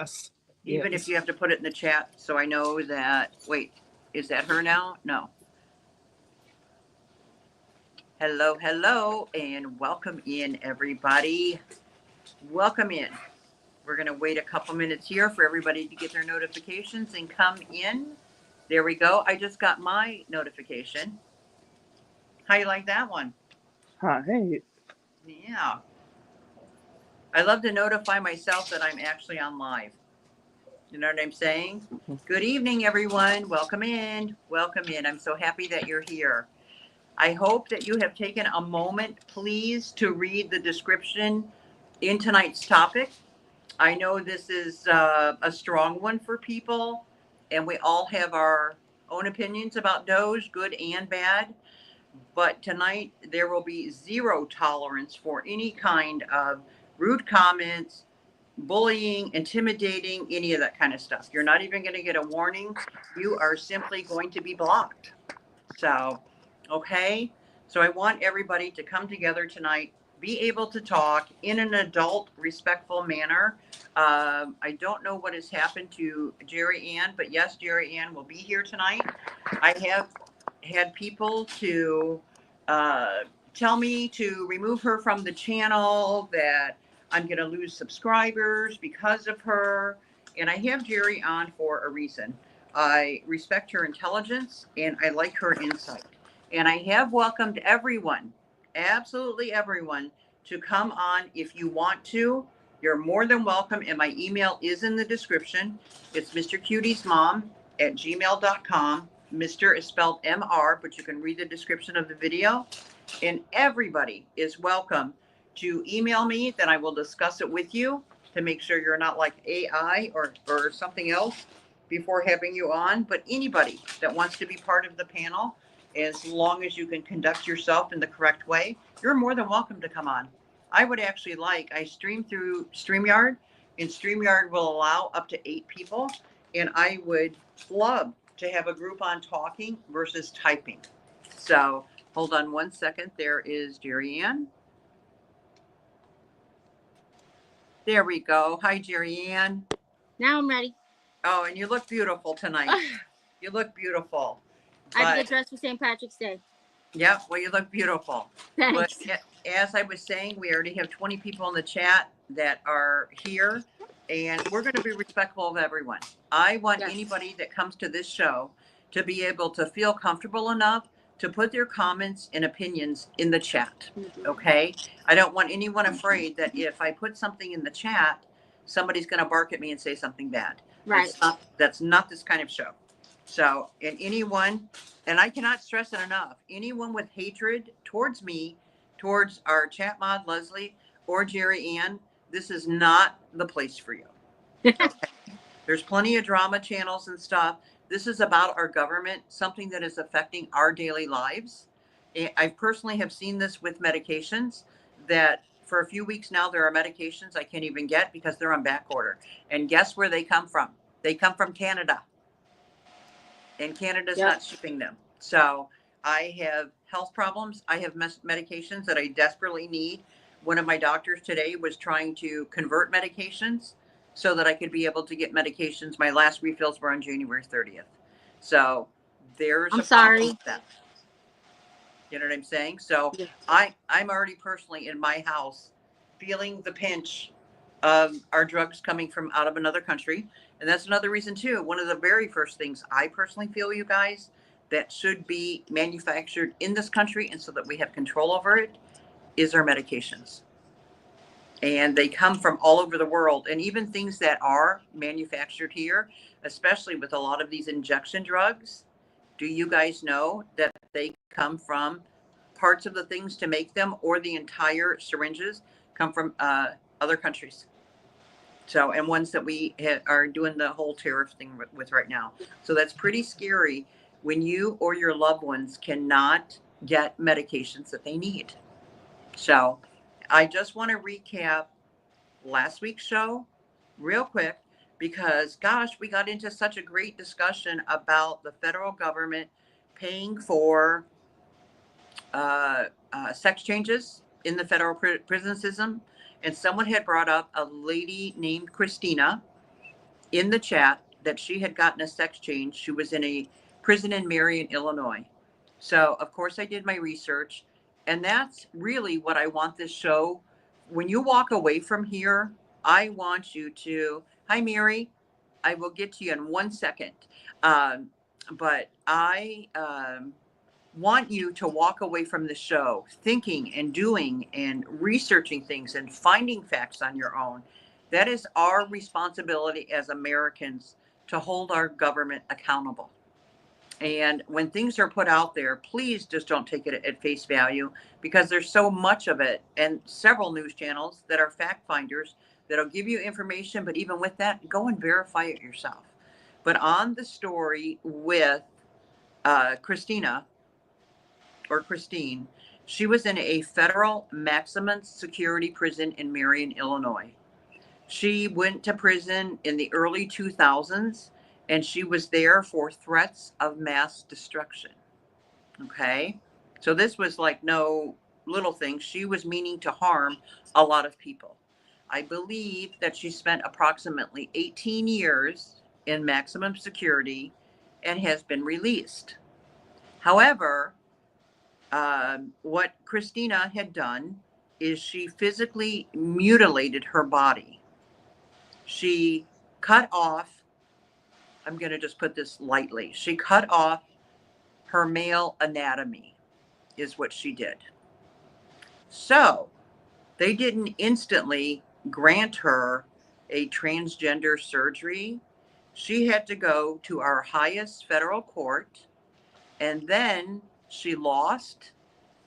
Yes. Even if you have to put it in the chat so I know that, wait, is that her now? No. Hello, hello, and welcome in, everybody. Welcome in. We're going to wait a couple minutes here for everybody to get their notifications and come in. There we go. I just got my notification. How you like that one? Hi. Yeah. I love to notify myself that I'm actually on live. You know what I'm saying? Good evening, everyone. Welcome in. Welcome in. I'm so happy that you're here. I hope that you have taken a moment, please, to read the description in tonight's topic. I know this is a strong one for people, and we all have our own opinions about Doge, good and bad. But tonight, there will be zero tolerance for any kind of rude comments, bullying, intimidating, any of that kind of stuff. You're not even going to get a warning. You are simply going to be blocked. So, okay. So I want everybody to come together tonight, be able to talk in an adult, respectful manner. I don't know what has happened to Jerry Ann, but yes, Jerry Ann will be here tonight. I have had people to tell me to remove her from the channel, that I'm going to lose subscribers because of her. And I have Jerry on for a reason. I respect her intelligence and I like her insight. And I have welcomed everyone, absolutely everyone, to come on if you want to. You're more than welcome. And my email is in the description. It's mrcutiesmom@gmail.com. Mr. is spelled M-R, but you can read the description of the video. And everybody is welcome to email me, then I will discuss it with you to make sure you're not like AI or something else before having you on. But anybody that wants to be part of the panel, as long as you can conduct yourself in the correct way, you're more than welcome to come on. I would actually I stream through StreamYard, and StreamYard will allow up to 8 people. And I would love to have a group on talking versus typing. So hold on one second. There is Jerry Ann. There we go. Hi, Jerry Ann. Now I'm ready. Oh, and you look beautiful tonight. You look beautiful. I had to get dressed for St. Patrick's Day. Yep, well, you look beautiful. Thanks. But as I was saying, we already have 20 people in the chat that are here, and we're going to be respectful of everyone. I want anybody that comes to this show to be able to feel comfortable enough to put their comments and opinions in the chat, okay? I don't want anyone afraid that if I put something in the chat, somebody's going to bark at me and say something bad. Right. That's not this kind of show. So, and anyone, and I cannot stress it enough, anyone with hatred towards me, towards our chat mod, Leslie, or Jerry Ann, this is not the place for you. Okay? There's plenty of drama channels and stuff. This is about our government, something that is affecting our daily lives. I personally have seen this with medications, that for a few weeks now, there are medications I can't even get because they're on back order. And guess where they come from? They come from Canada. And Canada's not shipping them. So I have health problems. I have medications that I desperately need. One of my doctors today was trying to convert medications so that I could be able to get medications. My last refills were on January 30th. So there's a problem with that. You know what I'm saying? So I'm already personally in my house feeling the pinch of our drugs coming from out of another country. And that's another reason too. One of the very first things I personally feel, you guys, that should be manufactured in this country and so that we have control over it is our medications. And they come from all over the world. And even things that are manufactured here, especially with a lot of these injection drugs, do you guys know that they come from parts of the things to make them, or the entire syringes come from other countries? So, and ones that we are doing the whole tariff thing with right now. So that's pretty scary when you or your loved ones cannot get medications that they need. So I just want to recap last week's show real quick, because gosh, we got into such a great discussion about the federal government paying for sex changes in the federal prison system. And someone had brought up a lady named Christina in the chat that she had gotten a sex change. She was in a prison in Marion, Illinois. So, of course, I did my research. And that's really what I want this show. When you walk away from here, I want you to, hi, Mary. I will get to you in 1 second. But I want you to walk away from the show thinking and doing and researching things and finding facts on your own. That is our responsibility as Americans, to hold our government accountable. And when things are put out there, please just don't take it at face value, because there's so much of it, and several news channels that are fact finders that'll give you information. But even with that, go and verify it yourself. But on the story with Christina, or Christine, she was in a federal maximum security prison in Marion, Illinois. She went to prison in the early 2000s, and she was there for threats of mass destruction. Okay. So this was like no little thing. She was meaning to harm a lot of people. I believe that she spent approximately 18 years in maximum security and has been released. However, what Christina had done is she physically mutilated her body. She cut off, I'm going to just put this lightly, she cut off her male anatomy, is what she did. So they didn't instantly grant her a transgender surgery. She had to go to our highest federal court, and then she lost,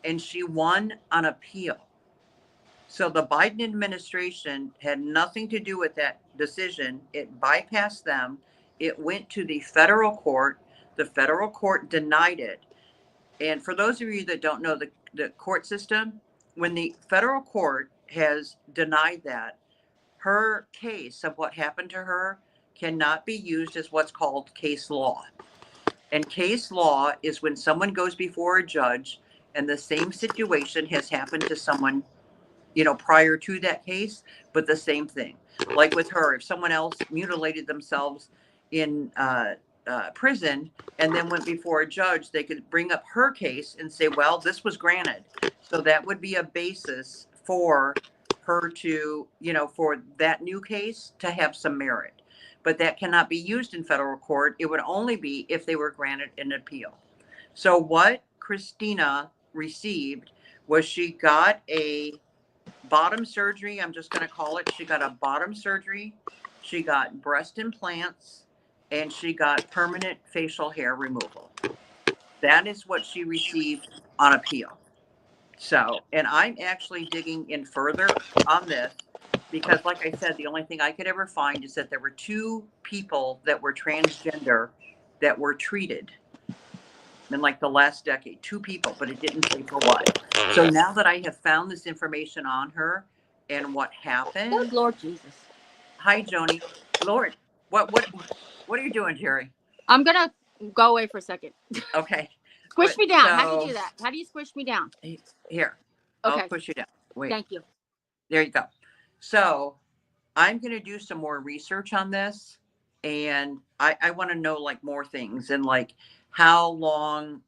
and she won on appeal. So the Biden administration had nothing to do with that decision. It bypassed them. It went to the federal court. The federal court denied it. And for those of you that don't know the court system, when the federal court has denied that, her case of what happened to her cannot be used as what's called case law. And case law is when someone goes before a judge and the same situation has happened to someone, prior to that case, but the same thing. Like with her, if someone else mutilated themselves in prison and then went before a judge, they could bring up her case and say, well, this was granted. So that would be a basis for her to, for that new case to have some merit. But that cannot be used in federal court. It would only be if they were granted an appeal. So what Christina received was she got a bottom surgery. I'm just going to call it. She got a bottom surgery. She got breast implants, and she got permanent facial hair removal. That is what she received on appeal. So, and I'm actually digging in further on this because, like I said, the only thing I could ever find is that there were 2 people that were transgender that were treated in like the last decade. 2 people, but it didn't say for what. So now that I have found this information on her and what happened. Good Lord Jesus. Hi, Joni. Lord, what are you doing, Jerry? I'm gonna go away for a second. Okay. Squish me down. How do you do that? How do you squish me down? Here. Okay. I'll push you down. Wait. Thank you. There you go. So I'm going to do some more research on this, and I want to know like more things and like how long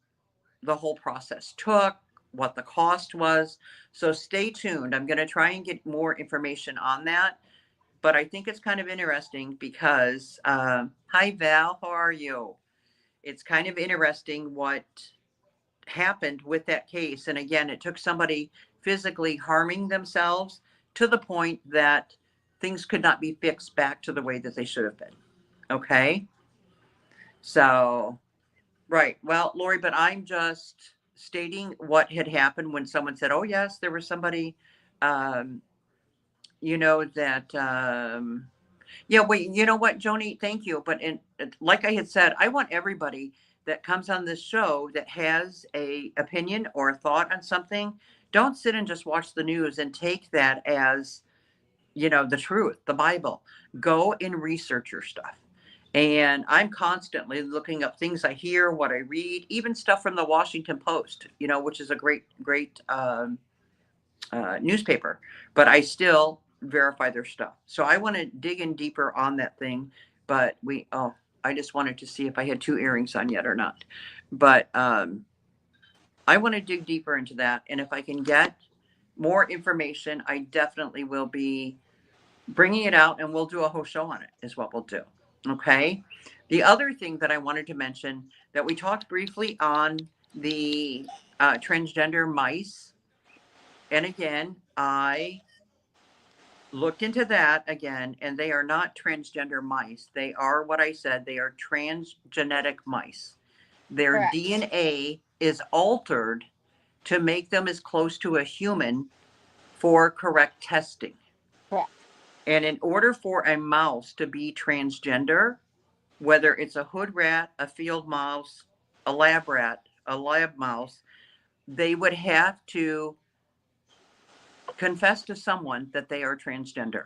the whole process took, what the cost was. So stay tuned. I'm going to try and get more information on that. But I think it's kind of interesting because, hi, Val, how are you? It's kind of interesting what happened with that case. And again, it took somebody physically harming themselves to the point that things could not be fixed back to the way that they should have been. Okay. So, right. Well, Lori, but I'm just stating what had happened when someone said, oh, yes, there was somebody, yeah, wait, you know what, Joni, thank you. But like I had said, I want everybody that comes on this show that has a opinion or a thought on something, don't sit and just watch the news and take that as, the truth, the Bible. Go and research your stuff. And I'm constantly looking up things I hear, what I read, even stuff from the Washington Post, which is a great newspaper, but I still verify their stuff. So I want to dig in deeper on that thing but I just wanted to see if I had 2 earrings on yet or not. But I want to dig deeper into that. And if I can get more information, I definitely will be bringing it out, and we'll do a whole show on it, is what we'll do. Okay. The other thing that I wanted to mention that we talked briefly on the transgender mice. And again, I looked into that again, and they are not transgender mice. They are what I said, they are transgenetic mice. Their Correct. DNA is altered to make them as close to a human for correct testing. Correct. And in order for a mouse to be transgender, whether it's a hood rat, a field mouse, a lab rat, a lab mouse, they would have to confess to someone that they are transgender.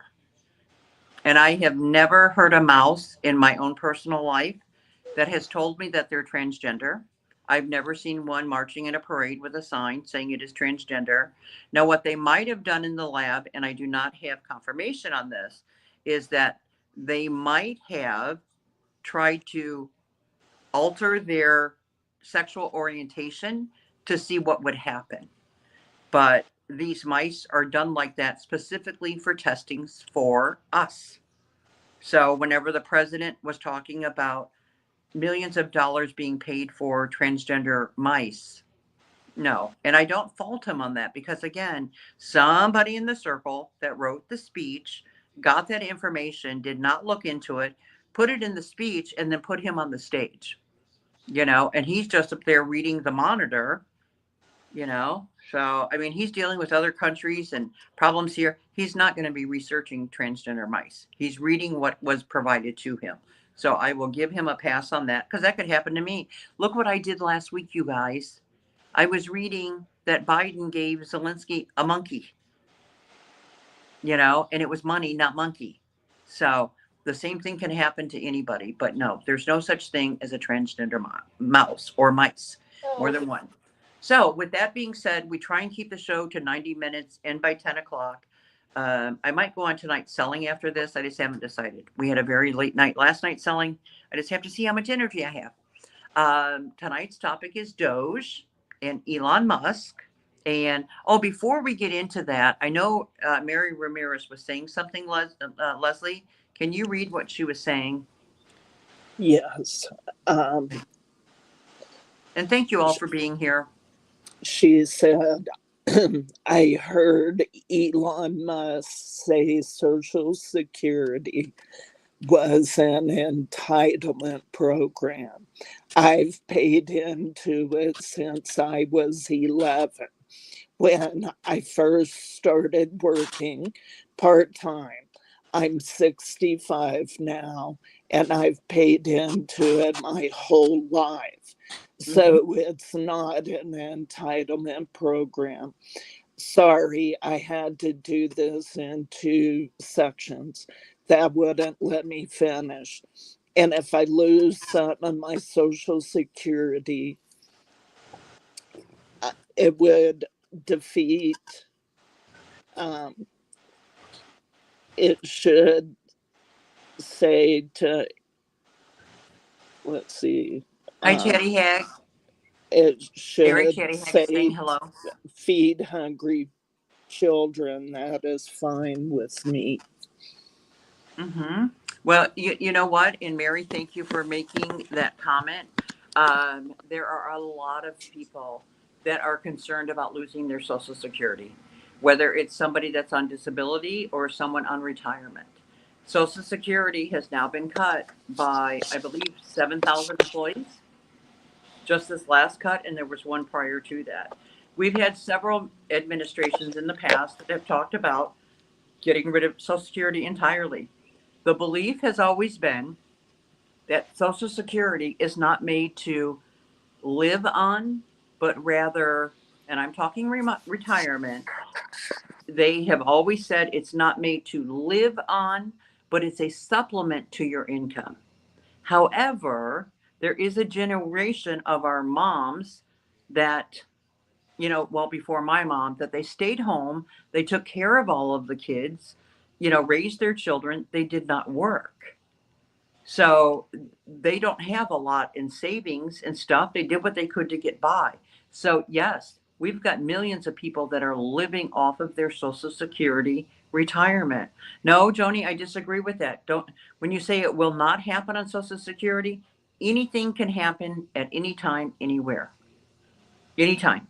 And I have never heard a mouse in my own personal life that has told me that they're transgender. I've never seen one marching in a parade with a sign saying it is transgender. Now, what they might have done in the lab, and I do not have confirmation on this, is that they might have tried to alter their sexual orientation to see what would happen. But these mice are done like that specifically for testings for us. So whenever the president was talking about millions of dollars being paid for transgender mice, no. And I don't fault him on that because, again, somebody in the circle that wrote the speech got that information, did not look into it, put it in the speech, and then put him on the stage, and he's just up there reading the monitor. So, I mean, he's dealing with other countries and problems here. He's not going to be researching transgender mice. He's reading what was provided to him. So I will give him a pass on that because that could happen to me. Look what I did last week, you guys. I was reading that Biden gave Zelensky a monkey, and it was money, not monkey. So the same thing can happen to anybody. But no, there's no such thing as a transgender mouse or mice, more than one. So with that being said, we try and keep the show to 90 minutes, end by 10 o'clock. I might go on tonight selling after this. I just haven't decided. We had a very late night last night selling. I just have to see how much energy I have. Tonight's topic is Doge and Elon Musk. And before we get into that, I know Mary Ramirez was saying something. Leslie, can you read what she was saying? Yes. And thank you all for being here. She said, I heard Elon Musk say Social Security was an entitlement program. I've paid into it since I was 11, when I first started working part-time. I'm 65 now, and I've paid into it my whole life. So it's not an entitlement program. Sorry, I had to do this in 2 sections. That wouldn't let me finish. And if I lose some of my Social Security, it would defeat, it should say to, let's see. Hi, Chatty Hag. It should Chatty Hag say saying hello. Feed hungry children. That is fine with me. Well, you know what? And Mary, thank you for making that comment. There are a lot of people that are concerned about losing their Social Security, whether it's somebody that's on disability or someone on retirement. Social Security has now been cut by, I believe, 7,000 employees. Just this last cut, and there was one prior to that. We've had several administrations in the past that have talked about getting rid of Social Security entirely. The belief has always been that Social Security is not made to live on, but rather, and I'm talking retirement, they have always said it's not made to live on, but it's a supplement to your income. However, there is a generation of our moms that, before my mom, that they stayed home, they took care of all of the kids, raised their children, they did not work. So they don't have a lot in savings and stuff. They did what they could to get by. So yes, we've got millions of people that are living off of their Social Security retirement. No, Joni, I disagree with that. Don't, when you say it will not happen on Social Security, anything can happen at any time, anywhere, anytime.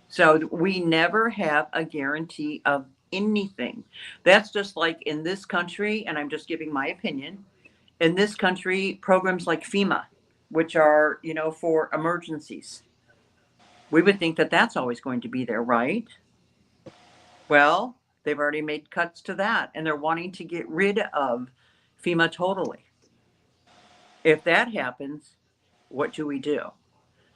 So we never have a guarantee of anything. That's just like in this country, and I'm just giving my opinion. In this country, programs like FEMA, which are, for emergencies, we would think that that's always going to be there, right? Well, they've already made cuts to that, and they're wanting to get rid of FEMA totally. If that happens, what do we do?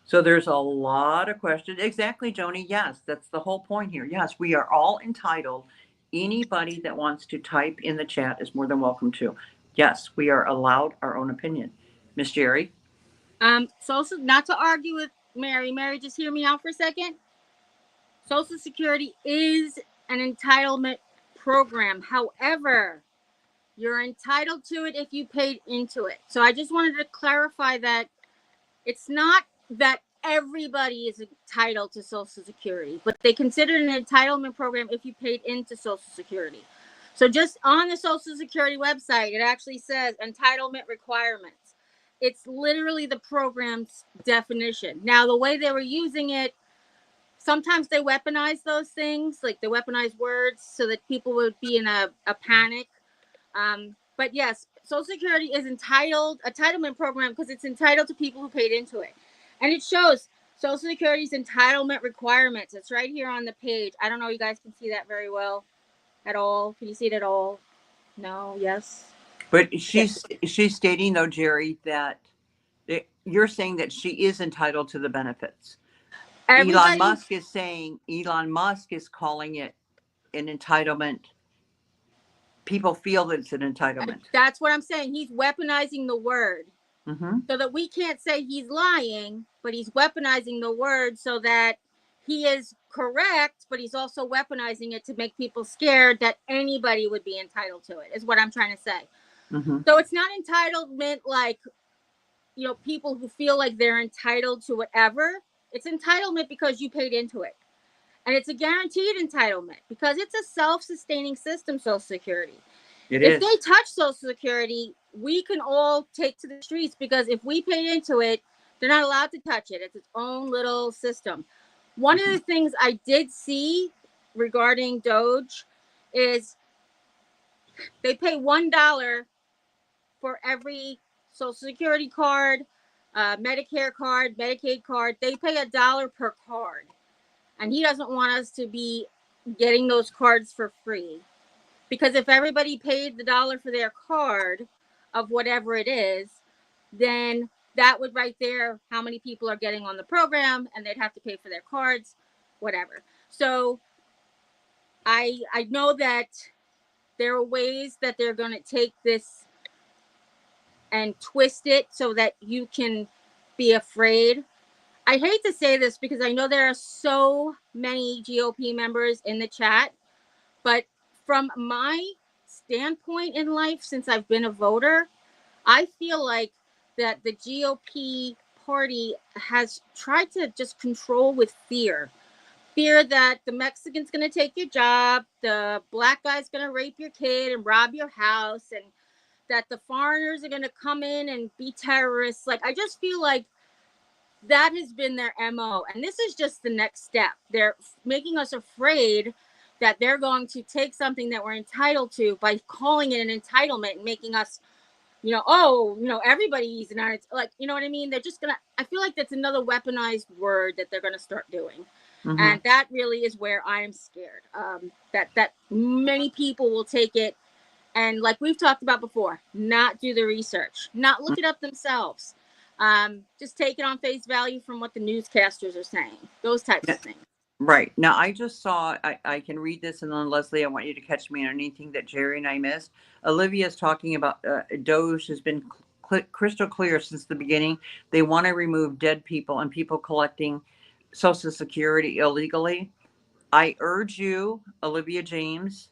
So there's a lot of questions. Exactly, Joni. Yes, that's the whole point here. Yes, we are all entitled. Anybody that wants to type in the chat is more than welcome to. Yes, we are allowed our own opinion. Miss Jerry? Social, not to argue with Mary. Mary, just hear me out for a second. Social Security is an entitlement program. However, you're entitled to it if you paid into it. So I just wanted to clarify that it's not that everybody is entitled to Social Security, but they consider it an entitlement program if you paid into Social Security. So just on the Social Security website, it actually says entitlement requirements. It's literally the program's definition. Now, the way they were using it, sometimes they weaponize those things, like they weaponize words so that people would be in a panic. But yes, Social Security is entitlement program because it's entitled to people who paid into it. And it shows Social Security's entitlement requirements. It's right here on the page. I don't know, you guys can see that very well at all. Can you see it at all? No, yes. But she's stating, though, Jerry, that you're saying that she is entitled to the benefits. Elon Musk is calling it an entitlement. People feel that it's an entitlement. That's what I'm saying. He's weaponizing the word so that we can't say he's lying, but he's weaponizing the word so that he is correct, but he's also weaponizing it to make people scared that anybody would be entitled to it, is what I'm trying to say. So it's not entitlement like, people who feel like they're entitled to whatever. It's entitlement because you paid into it. And it's a guaranteed entitlement because it's a self-sustaining system, Social Security. If they touch Social Security, we can all take to the streets because if we paid into it, they're not allowed to touch it. It's its own little system. One of the things I did see regarding Doge is they pay $1 for every Social Security card, Medicare card, Medicaid card. They pay $1 per card. And he doesn't want us to be getting those cards for free. Because if everybody paid the $1 for their card of whatever it is, then that would right there how many people are getting on the program, and they'd have to pay for their cards, whatever. So I know that there are ways that they're going to take this and twist it so that you can be afraid. I hate to say this because I know there are so many GOP members in the chat, but from my standpoint in life, since I've been a voter, I feel like that the GOP party has tried to just control with fear that the Mexican's going to take your job, the black guy's going to rape your kid and rob your house, and that the foreigners are going to come in and be terrorists. Like, I just feel like that has been their MO. And this is just the next step. They're making us afraid that they're going to take something that we're entitled to by calling it an entitlement and making us, everybody's not, like, you know what I mean? They're just going to, I feel like that's another weaponized word that they're going to start doing. And that really is where I am scared, that many people will take it and, like we've talked about before, not do the research, not look it up themselves. Just take it on face value from what the newscasters are saying, those types of things. Right. Now, I just saw, I can read this, and then Leslie, I want you to catch me on anything that Jerry and I missed. Olivia's talking about Doge has been crystal clear since the beginning. They want to remove dead people and people collecting Social Security illegally. I urge you, Olivia James,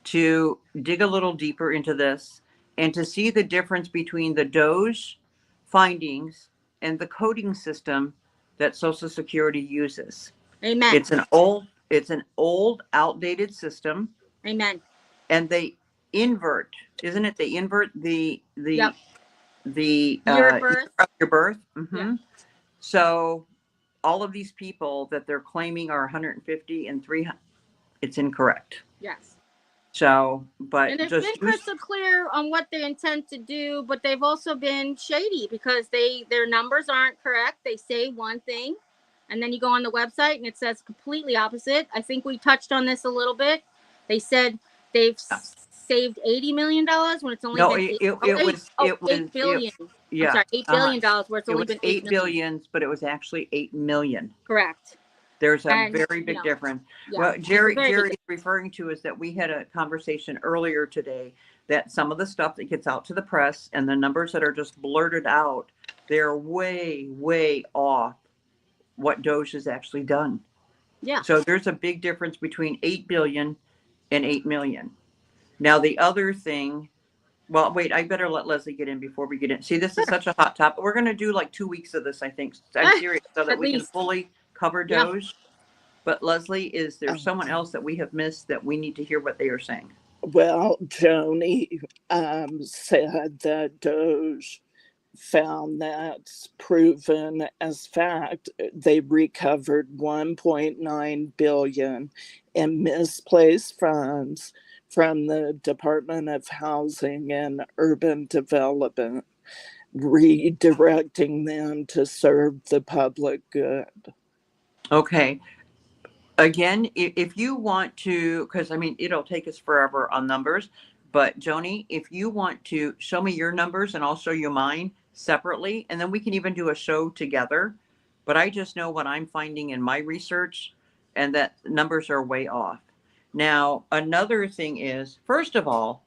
to dig a little deeper into this and to see the difference between the Doge findings and the coding system that Social Security uses. Amen. It's an old, outdated system, Amen. and they invert, isn't it? They invert the Yep. year Year of of birth. your birth. Mm-hmm. Yeah. So all of these people that they're claiming are 150 and 300, it's incorrect. Yes. So, but And it's just been crystal clear on what they intend to do, but they've also been shady because their numbers aren't correct. They say one thing, and then you go on the website and it says completely opposite. I think we touched on this a little bit. They said they've saved $80 million when it's only been $8 billion. Yeah. I'm sorry, $8 billion where it's only been 8 billion, but it was actually 8 million. Correct. There's a very big difference. Yeah, Well, Jerry is referring to is that we had a conversation earlier today that some of the stuff that gets out to the press and the numbers that are just blurted out, they're way, way off what Doge has actually done. Yeah. So there's a big difference between 8 billion and 8 million. Now, the other thing, well, wait, I better let Leslie get in before we get in. See, this is such a hot topic. We're going to do like 2 weeks of this, I think. I'm serious, so that we can fully cover Doge. Yeah. But Leslie, is there someone else that we have missed that we need to hear what they are saying? Well, Joni said that Doge found that's proven as fact. They recovered 1.9 billion in misplaced funds from the Department of Housing and Urban Development, redirecting them to serve the public good. Okay. Again, if you want to, because I mean, it'll take us forever on numbers, but Joni, if you want to show me your numbers and I'll show you mine separately, and then we can even do a show together. But I just know what I'm finding in my research, and that numbers are way off. Now, another thing is, first of all,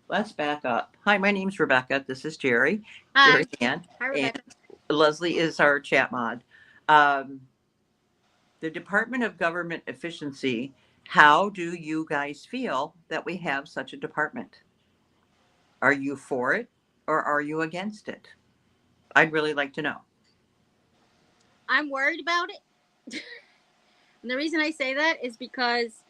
let's back up. Hi, my name's Rebecca. This is Jerry. Hi. Jerry Ann. Hi, Rebecca. And Leslie is our chat mod. The Department of Government Efficiency, how do you guys feel that we have such a department? Are you for it or are you against it? I'd really like to know. I'm worried about it. And the reason I say that is because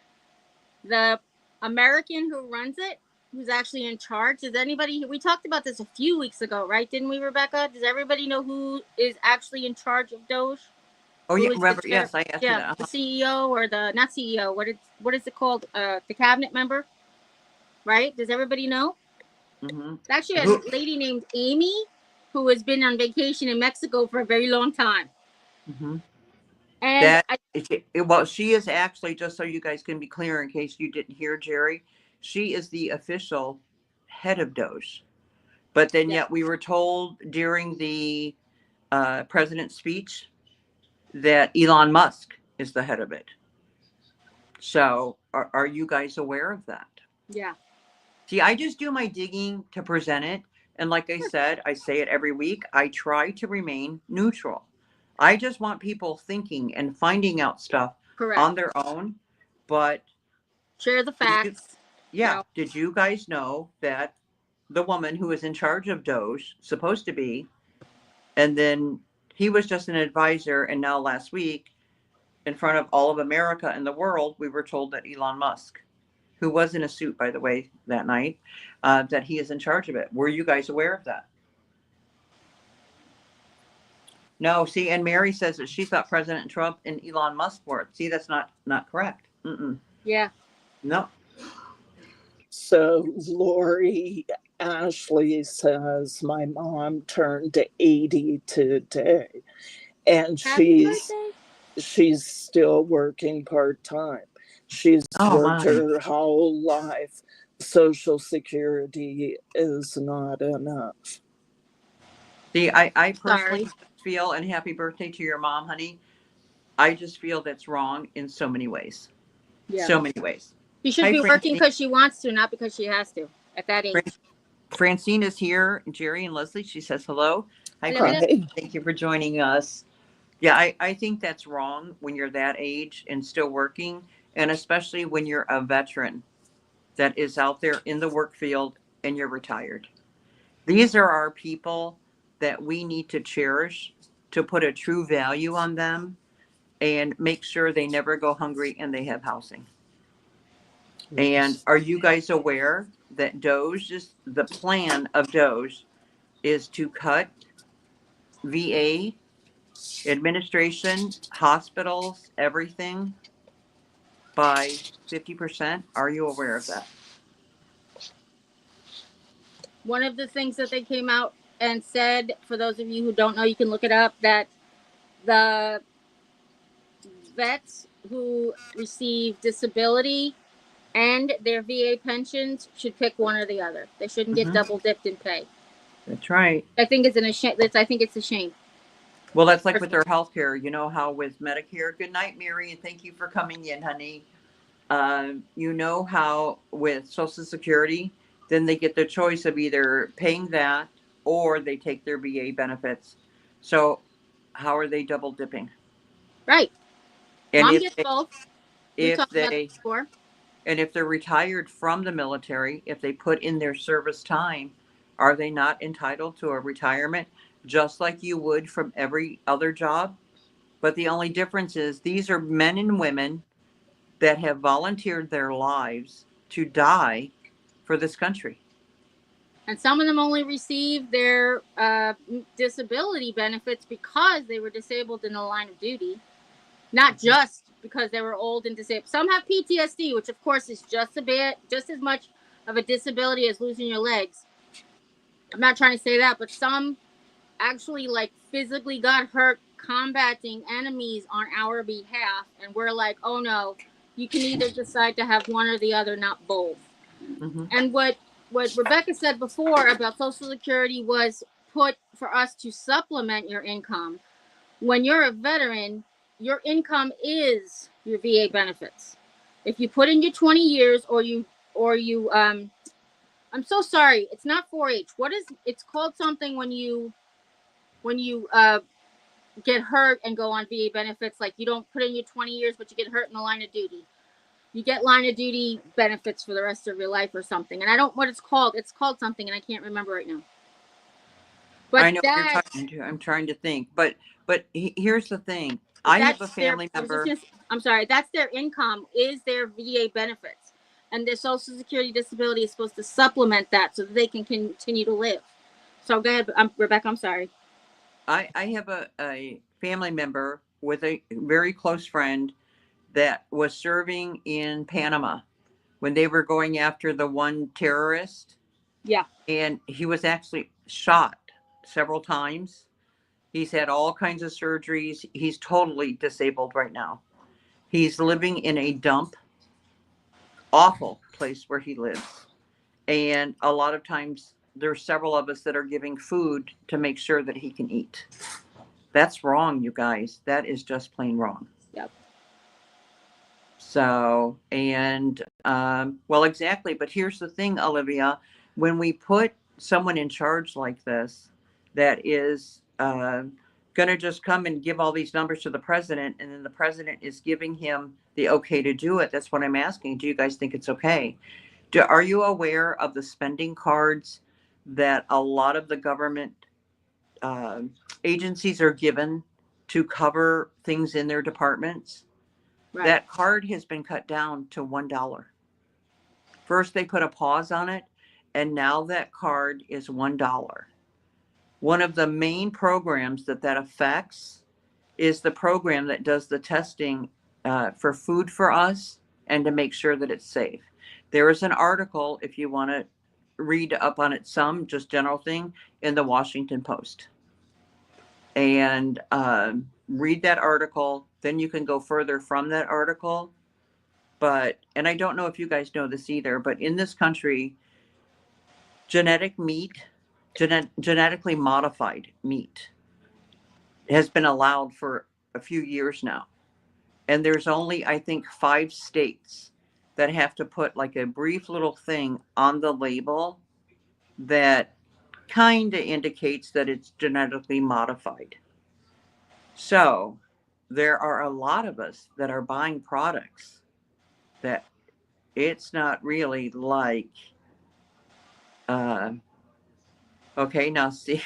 the American who runs it, who's actually in charge, does anybody, we talked about this a few weeks ago, right? Didn't we, Rebecca? Does everybody know who is actually in charge of Doge? Oh, yeah, remember, yes, I asked you that. The CEO or the, not CEO, what is it called? The cabinet member, right? Does everybody know? Mm-hmm. It's actually a lady named Amy who has been on vacation in Mexico for a very long time. Mm-hmm. And well, she is actually, just so you guys can be clear in case you didn't hear Jerry, she is the official head of Doge. But then yet we were told during the president's speech that Elon Musk is the head of it. So are you guys aware of that? Yeah. See, I just do my digging to present it. And like I said, I say it every week. I try to remain neutral. I just want people thinking and finding out stuff on their own. But share the facts. Did you guys know that the woman who is in charge of Doge, supposed to be, and then he was just an advisor, and now last week, in front of all of America and the world, we were told that Elon Musk, who was in a suit, by the way, that night, that he is in charge of it. Were you guys aware of that? No, see, and Mary says that she thought President Trump and Elon Musk were. See, that's not correct. Mm-mm. Yeah. No. So Lori Ashley says my mom turned 80 today, and she's still working part-time. She's worked her whole life. Social Security is not enough. See, I personally feel, and happy birthday to your mom, honey. I just feel that's wrong in so many ways. Yeah. So many ways. She should be working because she wants to, not because she has to at that age. Francine is here, Jerry and Leslie. She says hello. Hi, Francine. Thank you for joining us. Yeah, I think that's wrong when you're that age and still working, and especially when you're a veteran that is out there in the work field and you're retired. These are our people that we need to cherish, to put a true value on them and make sure they never go hungry and they have housing. And are you guys aware that Doge is the plan of Doge is to cut VA administration, hospitals, everything by 50%? Are you aware of that? One of the things that they came out and said, for those of you who don't know, you can look it up, that the vets who receive disability and their VA pensions should pick one or the other. They shouldn't get double dipped in pay. That's right. I think it's I think it's a shame. Well, that's like with their health care. You know how with Medicare, good night, Mary, and thank you for coming in, honey. You know how with Social Security, then they get the choice of either paying that or they take their VA benefits. So how are they double dipping? Right. And Mom if gets they, both. We if talked about they, this before. and if they're retired from the military, if they put in their service time, are they not entitled to a retirement just like you would from every other job? But the only difference is these are men and women that have volunteered their lives to die for this country. And some of them only receive their disability benefits because they were disabled in the line of duty, not just because they were old and disabled. Some have PTSD, which of course is just as much of a disability as losing your legs. I'm not trying to say that, but some actually like physically got hurt combating enemies on our behalf, and we're like, oh no, you can either decide to have one or the other, not both. And what Rebecca said before about Social Security was put for us to supplement your income. When you're a veteran, your income is your VA benefits. If you put in your 20 years or you I'm so sorry, it's not 4-H. It's called something when you get hurt and go on VA benefits, like you don't put in your 20 years but you get hurt in the line of duty. You get line of duty benefits for the rest of your life or something. And I don't what it's called. It's called something and I can't remember right now. But I know what you're talking to. I'm trying to think. But here's the thing. I have a family member. I'm sorry. That's their income, is their VA benefits. And their Social Security disability is supposed to supplement that so that they can continue to live. So go ahead, Rebecca, I'm sorry. I have a family member with a very close friend that was serving in Panama when they were going after the one terrorist. Yeah. And he was actually shot several times. He's had all kinds of surgeries. He's totally disabled right now. He's living in a dump, awful place where he lives. And a lot of times there's several of us that are giving food to make sure that he can eat. That's wrong, you guys. That is just plain wrong. Yep. So, and, well, exactly. But here's the thing, Olivia, when we put someone in charge like this, that is going to just come and give all these numbers to the president, and then the president is giving him the okay to do it. That's what I'm asking. Do you guys think it's okay? Are you aware of the spending cards that a lot of the government agencies are given to cover things in their departments? Right. That card has been cut down to $1. First, they put a pause on it, and now that card is $1. One of the main programs that affects is the program that does the testing for food for us and to make sure that it's safe. There is an article, if you want to read up on it some, just general thing, in the Washington Post. And read that article, then you can go further from that article. But, and I don't know if you guys know this either, but in this country, genetically modified meat has been allowed for a few years now. And there's only, I think, 5 states that have to put like a brief little thing on the label that kind of indicates that it's genetically modified. So there are a lot of us that are buying products that it's not really like Okay, now see,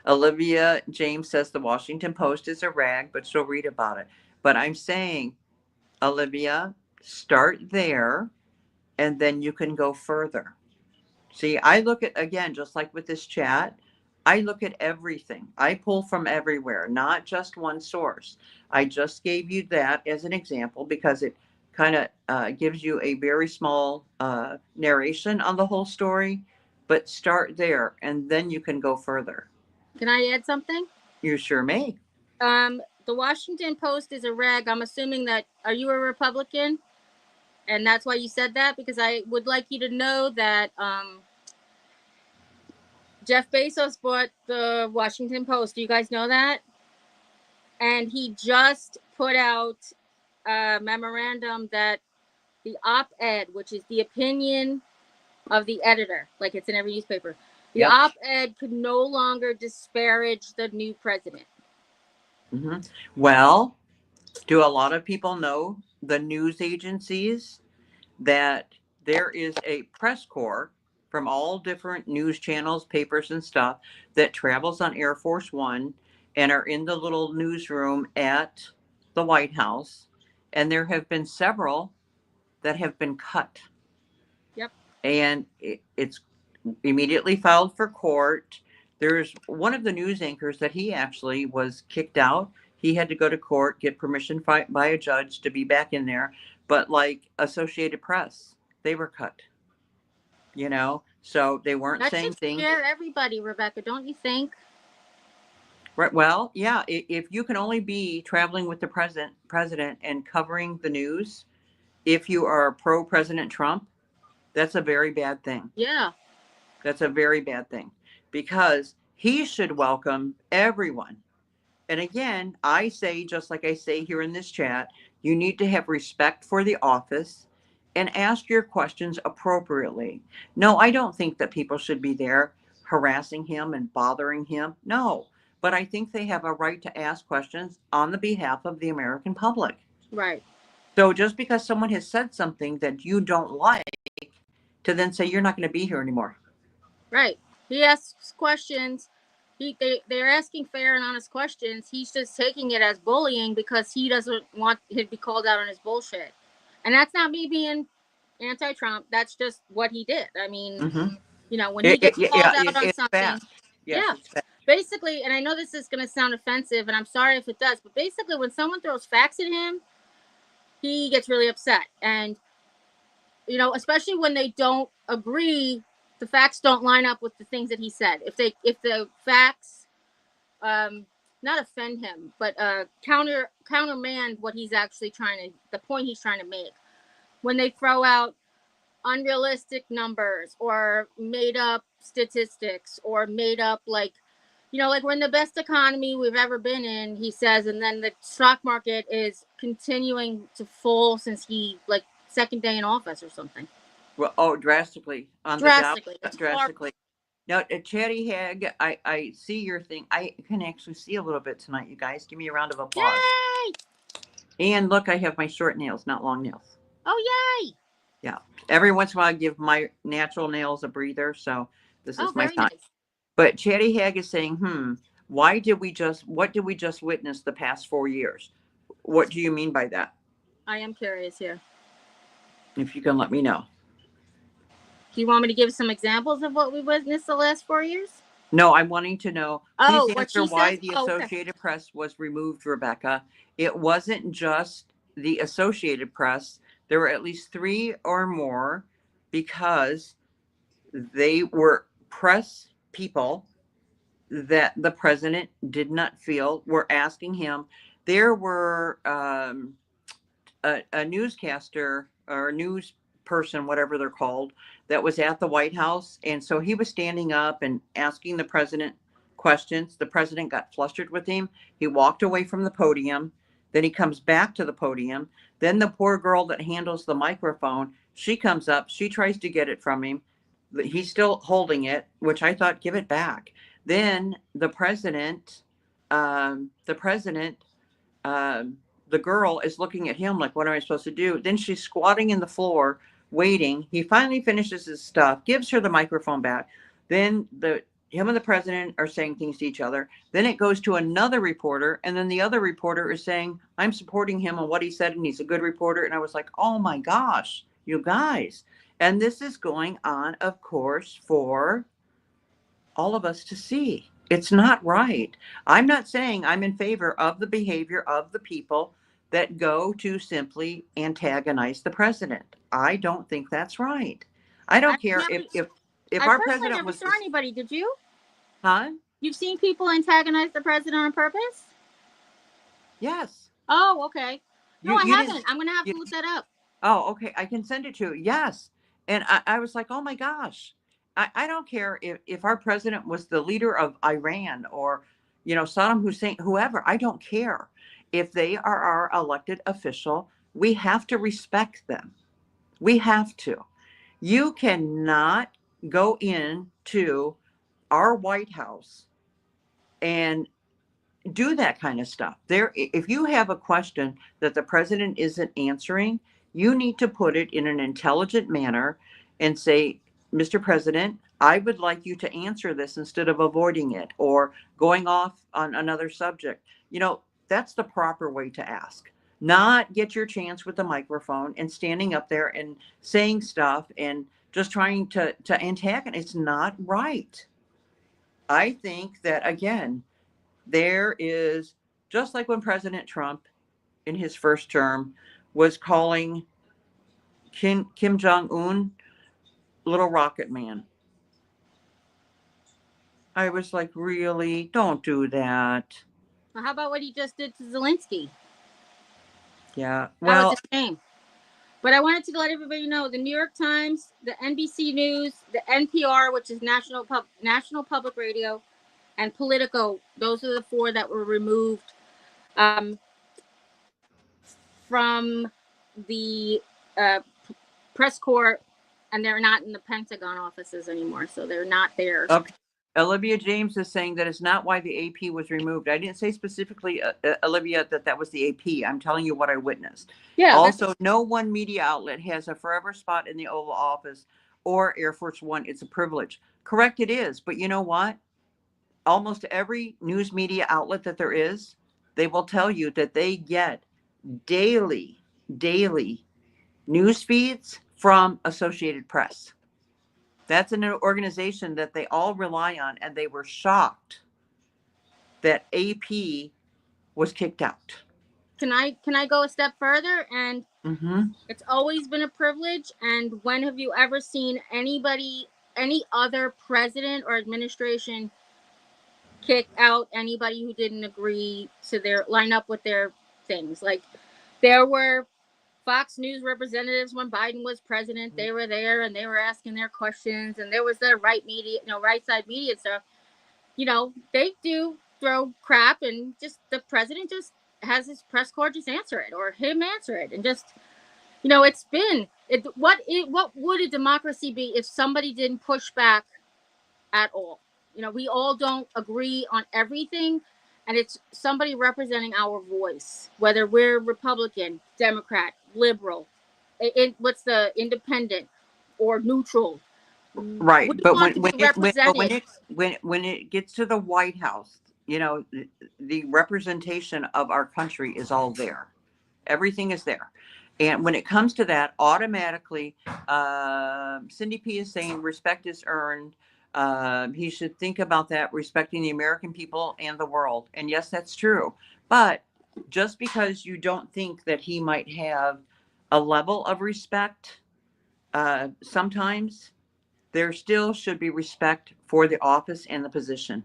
Olivia James says the Washington Post is a rag, but she'll read about it. But I'm saying, Olivia, start there and then you can go further. See, I look at, again, just like with this chat, I look at everything. I pull from everywhere, not just one source. I just gave you that as an example because it kind of gives you a very small narration on the whole story, but start there and then you can go further. Can I add something? You sure may. The Washington Post is a rag. I'm assuming that, are you a Republican? And that's why you said that? Because I would like you to know that Jeff Bezos bought the Washington Post. Do you guys know that? And he just put out a memorandum that the op-ed, which is the opinion of the editor, like it's in every newspaper, the op-ed could no longer disparage the new president. Mm-hmm. Well, do a lot of people know the news agencies that there is a press corps from all different news channels, papers, and stuff that travels on Air Force One and are in the little newsroom at the White House? And there have been several that have been cut. Yep. And it's immediately filed for court. There's one of the news anchors that he actually was kicked out. He had to go to court, get permission by a judge to be back in there. But like Associated Press, they were cut. You know, so they weren't That saying should things. scare everybody, Rebecca, don't you think? Right. Well, yeah. If you can only be traveling with the president and covering the news, if you are pro President Trump, that's a very bad thing. Yeah. That's a very bad thing because he should welcome everyone. And again, I say, just like I say here in this chat, you need to have respect for the office and ask your questions appropriately. No, I don't think that people should be there harassing him and bothering him. No, but I think they have a right to ask questions on the behalf of the American public. Right. So just because someone has said something that you don't like, to then say you're not going to be here anymore. Right. He asks questions. They're asking fair and honest questions. He's just taking it as bullying because he doesn't want to be called out on his bullshit. And that's not me being anti-Trump. That's just what he did. I mean, you know, when he gets called out on something. Yeah. Basically, and I know this is going to sound offensive, and I'm sorry if it does, but basically when someone throws facts at him, he gets really upset. And, you know, especially when they don't agree, the facts don't line up with the things that he said. If the facts not offend him, but countermand what he's actually the point he's trying to make. When they throw out unrealistic numbers or made up statistics or made up, like, you know, like we're in the best economy we've ever been in, he says, and then the stock market is continuing to fall since he, like, second day in office or something. Well, drastically. Drastically. Drastically. Now, Chatty Hag, I see your thing. I can actually see a little bit tonight, you guys. Give me a round of applause. Yay! And look, I have my short nails, not long nails. Oh, yay! Yeah. Every once in a while, I give my natural nails a breather. So this is my time. Nice. But Chatty Hag is saying, what did we just witness the past 4 years? What do you mean by that? I am curious here. If you can let me know. Do you want me to give some examples of what we witnessed the last 4 years? No, I'm wanting to know. Please answer why the Associated Press was removed, Rebecca. It wasn't just the Associated Press. There were at least 3 or more because they were press people that the president did not feel were asking him. There were a newscaster or news person, whatever they're called, that was at the White House. And so he was standing up and asking the president questions. The president got flustered with him. He walked away from the podium. Then he comes back to the podium. Then the poor girl that handles the microphone, she comes up. She tries to get it from him. He's still holding it, which I thought, give it back. Then the girl is looking at him like, what am I supposed to do? Then she's squatting in the floor, waiting. He finally finishes his stuff, gives her the microphone back. Then the him and the president are saying things to each other. Then it goes to another reporter, and then the other reporter is saying, I'm supporting him on what he said, and he's a good reporter. And I was like, oh my gosh, you guys. And this is going on, of course, for all of us to see. It's not right. I'm not saying I'm in favor of the behavior of the people that go to simply antagonize the president. I don't think that's right. I I don't care never, if I our personally president never was saw this, anybody. Did you? huh? You've seen people antagonize the president on purpose? Yes. Oh, okay. No, I You didn't. haven't. I'm gonna have You, to look that up. oh, okay. I can send it to you. Yes. And I was like, oh my gosh. I don't care if our president was the leader of Iran or, Saddam Hussein, whoever. I don't care. If they are our elected official, we have to respect them. We have to. You cannot go into our White House and do that kind of stuff. If you have a question that the president isn't answering, you need to put it in an intelligent manner and say, Mr. President, I would like you to answer this instead of avoiding it or going off on another subject. That's the proper way to ask. Not get your chance with the microphone and standing up there and saying stuff and just trying to antagonize. It's not right. I think that, again, there is, just like when President Trump in his first term was calling Kim Jong Un little rocket man. I was like, really? Don't do that. Well, how about what he just did to Zelensky? Yeah. That was Well, a shame. But I wanted to let everybody know the New York Times, the NBC News, the NPR, which is National Public Radio, and Politico. Those are the four that were removed from the press corps, and they're not in the Pentagon offices anymore, so they're not there. okay. Olivia James is saying that it's not why the AP was removed. I didn't say specifically, Olivia, that was the AP. I'm telling you what I witnessed. Yeah. Also, no one media outlet has a forever spot in the Oval Office or Air Force One. It's a privilege. Correct, it is. But you know what? Almost every news media outlet that there is, they will tell you that they get daily news feeds from Associated Press. That's an organization that they all rely on, and they were shocked that AP was kicked out. Can I go a step further? And It's always been a privilege. And when have you ever seen any other president or administration kick out anybody who didn't agree to line up with their things? Like, there were Fox News representatives when Biden was president. They were there and they were asking their questions, and there was the right side media stuff. They do throw crap, and just the president just has his press corps just answer it, or him answer it, and just what would a democracy be if somebody didn't push back at all? We all don't agree on everything, and it's somebody representing our voice, whether we're Republican, Democrat, liberal, what's the independent or neutral. Right, but when it gets to the White House, the representation of our country is all there. Everything is there. And when it comes to that, automatically, Cindy P is saying respect is earned. He should think about that, respecting the American people and the world. And yes, that's true. But just because you don't think that he might have a level of respect, sometimes there still should be respect for the office and the position.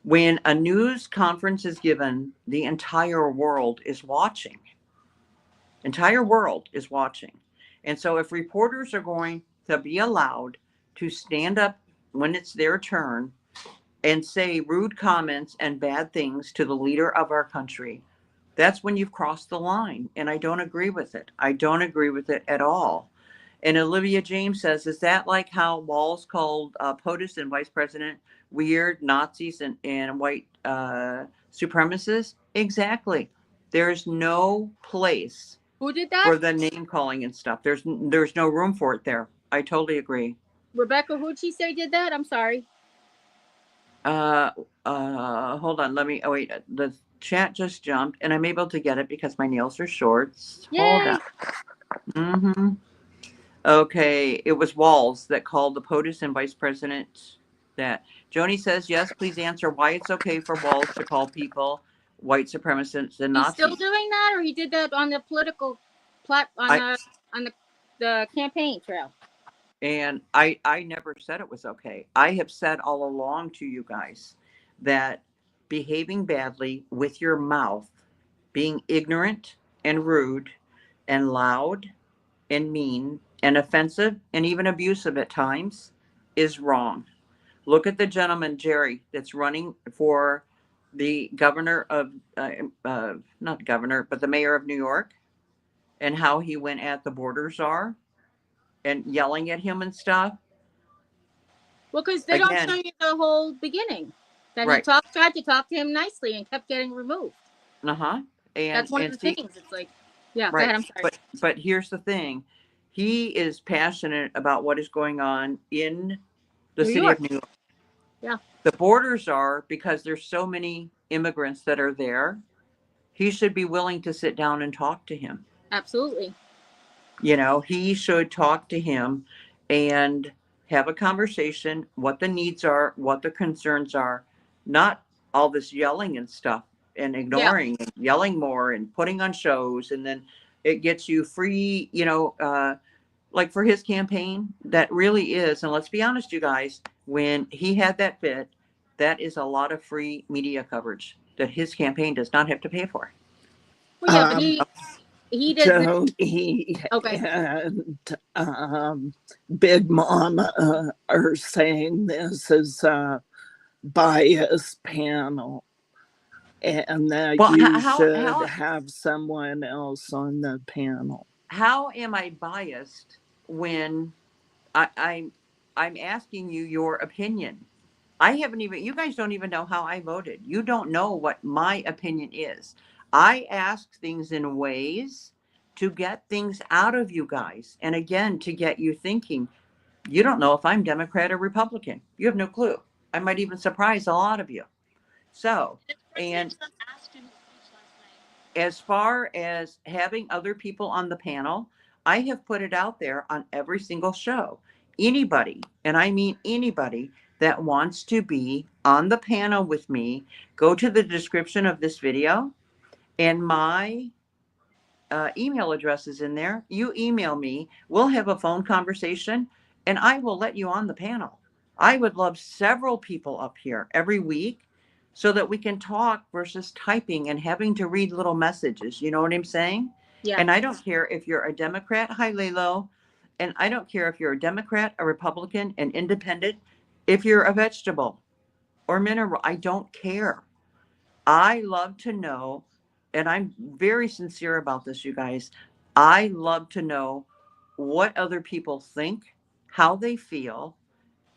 When a news conference is given, the entire world is watching. Entire world is watching. And so if reporters are going to be allowed to stand up when it's their turn and say rude comments and bad things to the leader of our country, that's when you've crossed the line. And I don't agree with it. I don't agree with it at all. And Olivia James says, is that like how Walz called POTUS and Vice President weird Nazis and white supremacists? Exactly. There's no place Who did that? for the name calling and stuff. There's no room for it there. I totally agree. Rebecca, who'd she say did that? I'm sorry. Hold on. Let me. Oh wait, the chat just jumped, and I'm able to get it because my nails are short. Hold Yay. on. Mm-hmm. Okay, it was Walls that called the POTUS and vice president that. Joni says, yes, please answer why it's okay for Walls to call people white supremacists and He's still Nazis. doing that, or he did that on the political plot on the campaign trail? And I never said it was okay. I have said all along to you guys that behaving badly with your mouth, being ignorant and rude and loud and mean and offensive and even abusive at times is wrong. Look at the gentleman, Jerry, that's running for the governor of, not governor, but the mayor of New York, and how he went at the border czar and yelling at him and stuff. Well, because they don't Again, show you the whole beginning. That he right. tried to talk to him nicely and kept getting removed. Uh-huh. That's one of And the see, things. It's like, yeah, go right. ahead. I'm sorry. But here's the thing. He is passionate about what is going on in the New city York. of New York. Yeah. The borders are, because there's so many immigrants that are there, he should be willing to sit down and talk to him. Absolutely. You know, he should talk to him and have a conversation, what the needs are, what the concerns are, not all this yelling and stuff and Yeah. ignoring and yelling more and putting on shows. And then it gets you free, like for his campaign, that really is. And let's be honest, you guys, when he had that fit, that is a lot of free media coverage that his campaign does not have to pay for. Well, yeah, but he doesn't. Joni Okay. and Big Mama are saying this is a biased panel and that Well, you should have someone else on the panel. How am I biased when I'm asking you your opinion? I haven't even, you guys don't even know how I voted. You don't know what my opinion is. I ask things in ways to get things out of you guys. And again, to get you thinking. You don't know if I'm Democrat or Republican. You have no clue. I might even surprise a lot of you. So, and as far as having other people on the panel, I have put it out there on every single show. Anybody, and I mean anybody, that wants to be on the panel with me, go to the description of this video, and my email address is in there. You email me, we'll have a phone conversation, and I will let you on the panel. I would love several people up here every week so that we can talk versus typing and having to read little messages. You know what I'm saying? Yeah. And I don't care if you're a Democrat, hi Lalo, and I don't care if you're a Democrat, a Republican, an independent, if you're a vegetable or mineral, I don't care. I love to know, and I'm very sincere about this, you guys. I love to know what other people think, how they feel,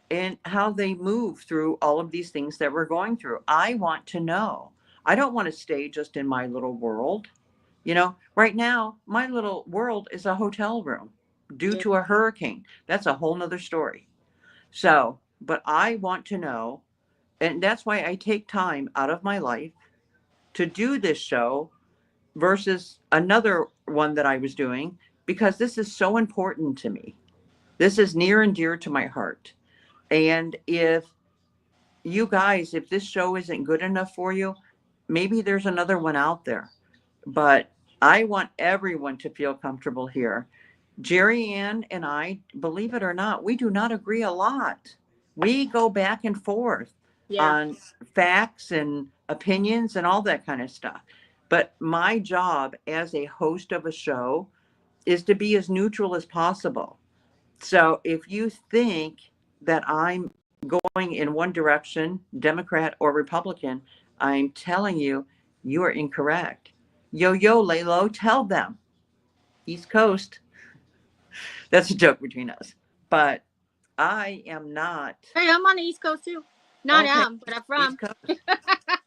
and how they move through all of these things that we're going through. I want to know. I don't want to stay just in my little world. You know, right now, my little world is a hotel room due to a hurricane. That's a whole nother story. So, but I want to know, and that's why I take time out of my life to do this show versus another one that I was doing, because this is so important to me. This is near and dear to my heart. And if you guys, if this show isn't good enough for you, maybe there's another one out there. But I want everyone to feel comfortable here. Jerry Ann and I, believe it or not, we do not agree a lot. We go back and forth on facts and opinions and all that kind of stuff. But my job as a host of a show is to be as neutral as possible. So if you think that I'm going in one direction, Democrat or Republican, I'm telling you, you are incorrect. Yo, Lalo, tell them. East Coast. That's a joke between us. But I am not. Hey, I'm on the East Coast too. Not am, but I'm from. East Coast.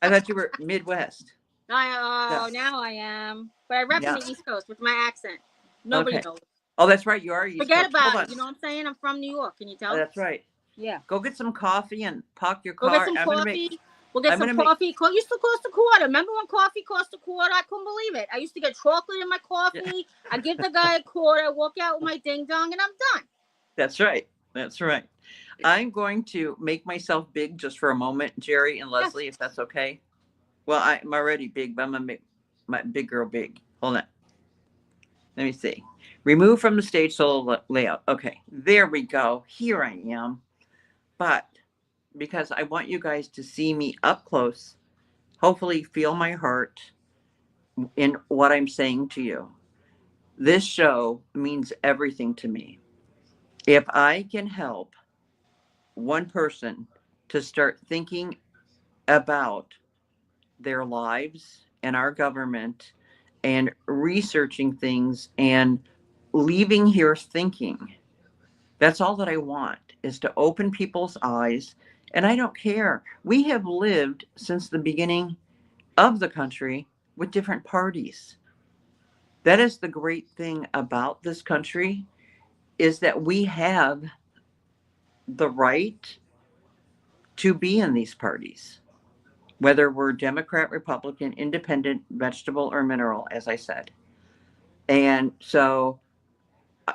I thought you were Midwest. Now I am. But I rep in the East Coast with my accent. Nobody knows. Oh, that's right. You are East Forget Coast. about it. You know what I'm saying? I'm from New York. Can you tell? Oh, that's right. Yeah. Go get some coffee and park your Go car. get some coffee. We'll get I'm some gonna make. coffee. Used to cost a quarter. Remember when coffee cost a quarter? I couldn't believe it. I used to get chocolate in my coffee. Yeah, I give the guy a quarter, walk out with my ding dong, and I'm done. that's right. That's right. I'm going to make myself big just for a moment, Jerry and Yes. Leslie, if that's okay. Well, I'm already big, but I'm gonna make my big girl big. Hold on. Let me see. Remove from the stage solo layout. Okay, there we go. Here I am. But because I want you guys to see me up close, hopefully feel my heart in what I'm saying to you. This show means everything to me. If I can help one person to start thinking about their lives and our government and researching things and leaving here thinking, that's all that I want, is to open people's eyes. And I don't care. We have lived since the beginning of the country with different parties. That is the great thing about this country, is that we have the right to be in these parties, whether we're Democrat, Republican, independent, vegetable, or mineral, as I said. And so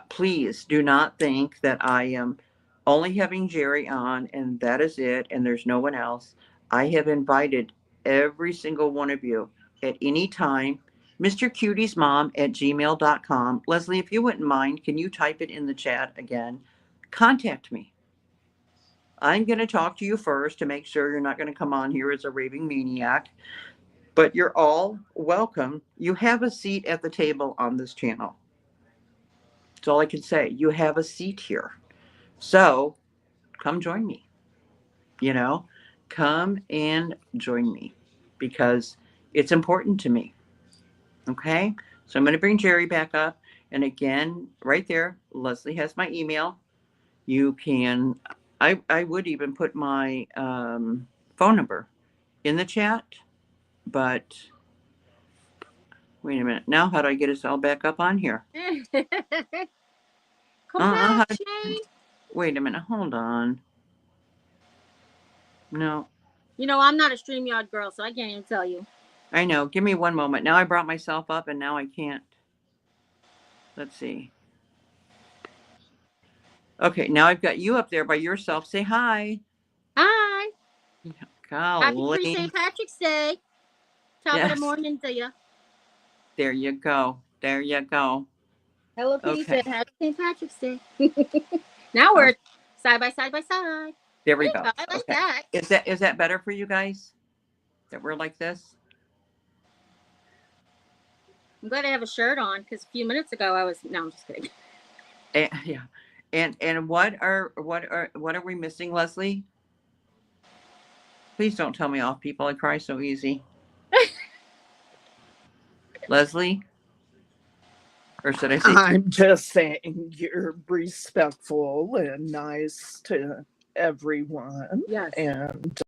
please do not think that I am only having Jerry on and that is it, and there's no one else. I have invited every single one of you at any time. Mr. Cutie's mom at gmail.com. Leslie, if you wouldn't mind, can you type it in the chat again? Contact me. I'm going to talk to you first to make sure you're not going to come on here as a raving maniac, but you're all welcome. You have a seat at the table on this channel. That's all I can say. You have a seat here. So come join me. You know, come and join me because it's important to me. Okay. So I'm going to bring Jerry back up. And again, right there, Leslie has my email. You can, I would even put my phone number in the chat, but wait a minute. Now, how do I get us all back up on here? Come back, Shane. Wait a minute. Hold on. No. You know, I'm not a StreamYard girl, so I can't even tell you. I know. Give me one moment. Now I brought myself up and now I can't. Let's see. Okay, now I've got you up there by yourself. Say hi. Hi. Happy Golly. pre-St. Patrick's Day. Top of the Yes. morning to you. There you go. There you go. Hello Kitty Okay. said Happy St. Patrick's Day. Now we're side by side by side. There we go. I like that. Is that better for you guys? That we're like this? I'm glad I have a shirt on because a few minutes ago I was I'm just kidding. Yeah. And what are we missing, Leslie? Please don't tell me off, people. I cry so easy. Leslie? Or should I say? I'm just saying you're respectful and nice to everyone. Yes. And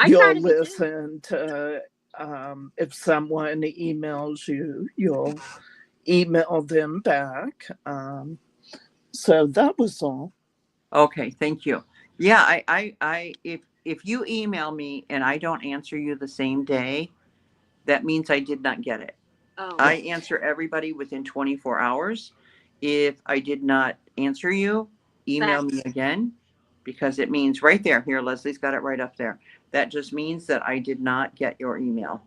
you'll listen to, if someone emails you, you'll email them back. So that was all. Okay, thank you. Yeah, if you email me and I don't answer you the same day, that means I did not get it. Oh. I answer everybody within 24 hours. If I did not answer you, email me again, because it means right there. Here, Leslie's got it right up there. That just means that I did not get your email.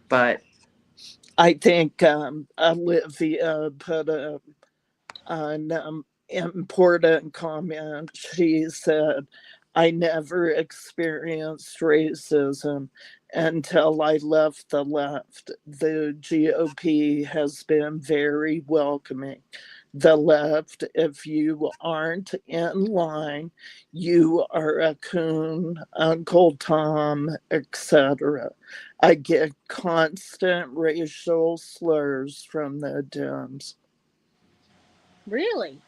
But I think Olivia put an important comment. She said, I never experienced racism until I left the left. The GOP has been very welcoming. The left, if you aren't in line, you are a coon, Uncle Tom, etc. I get constant racial slurs from the Dems. Really?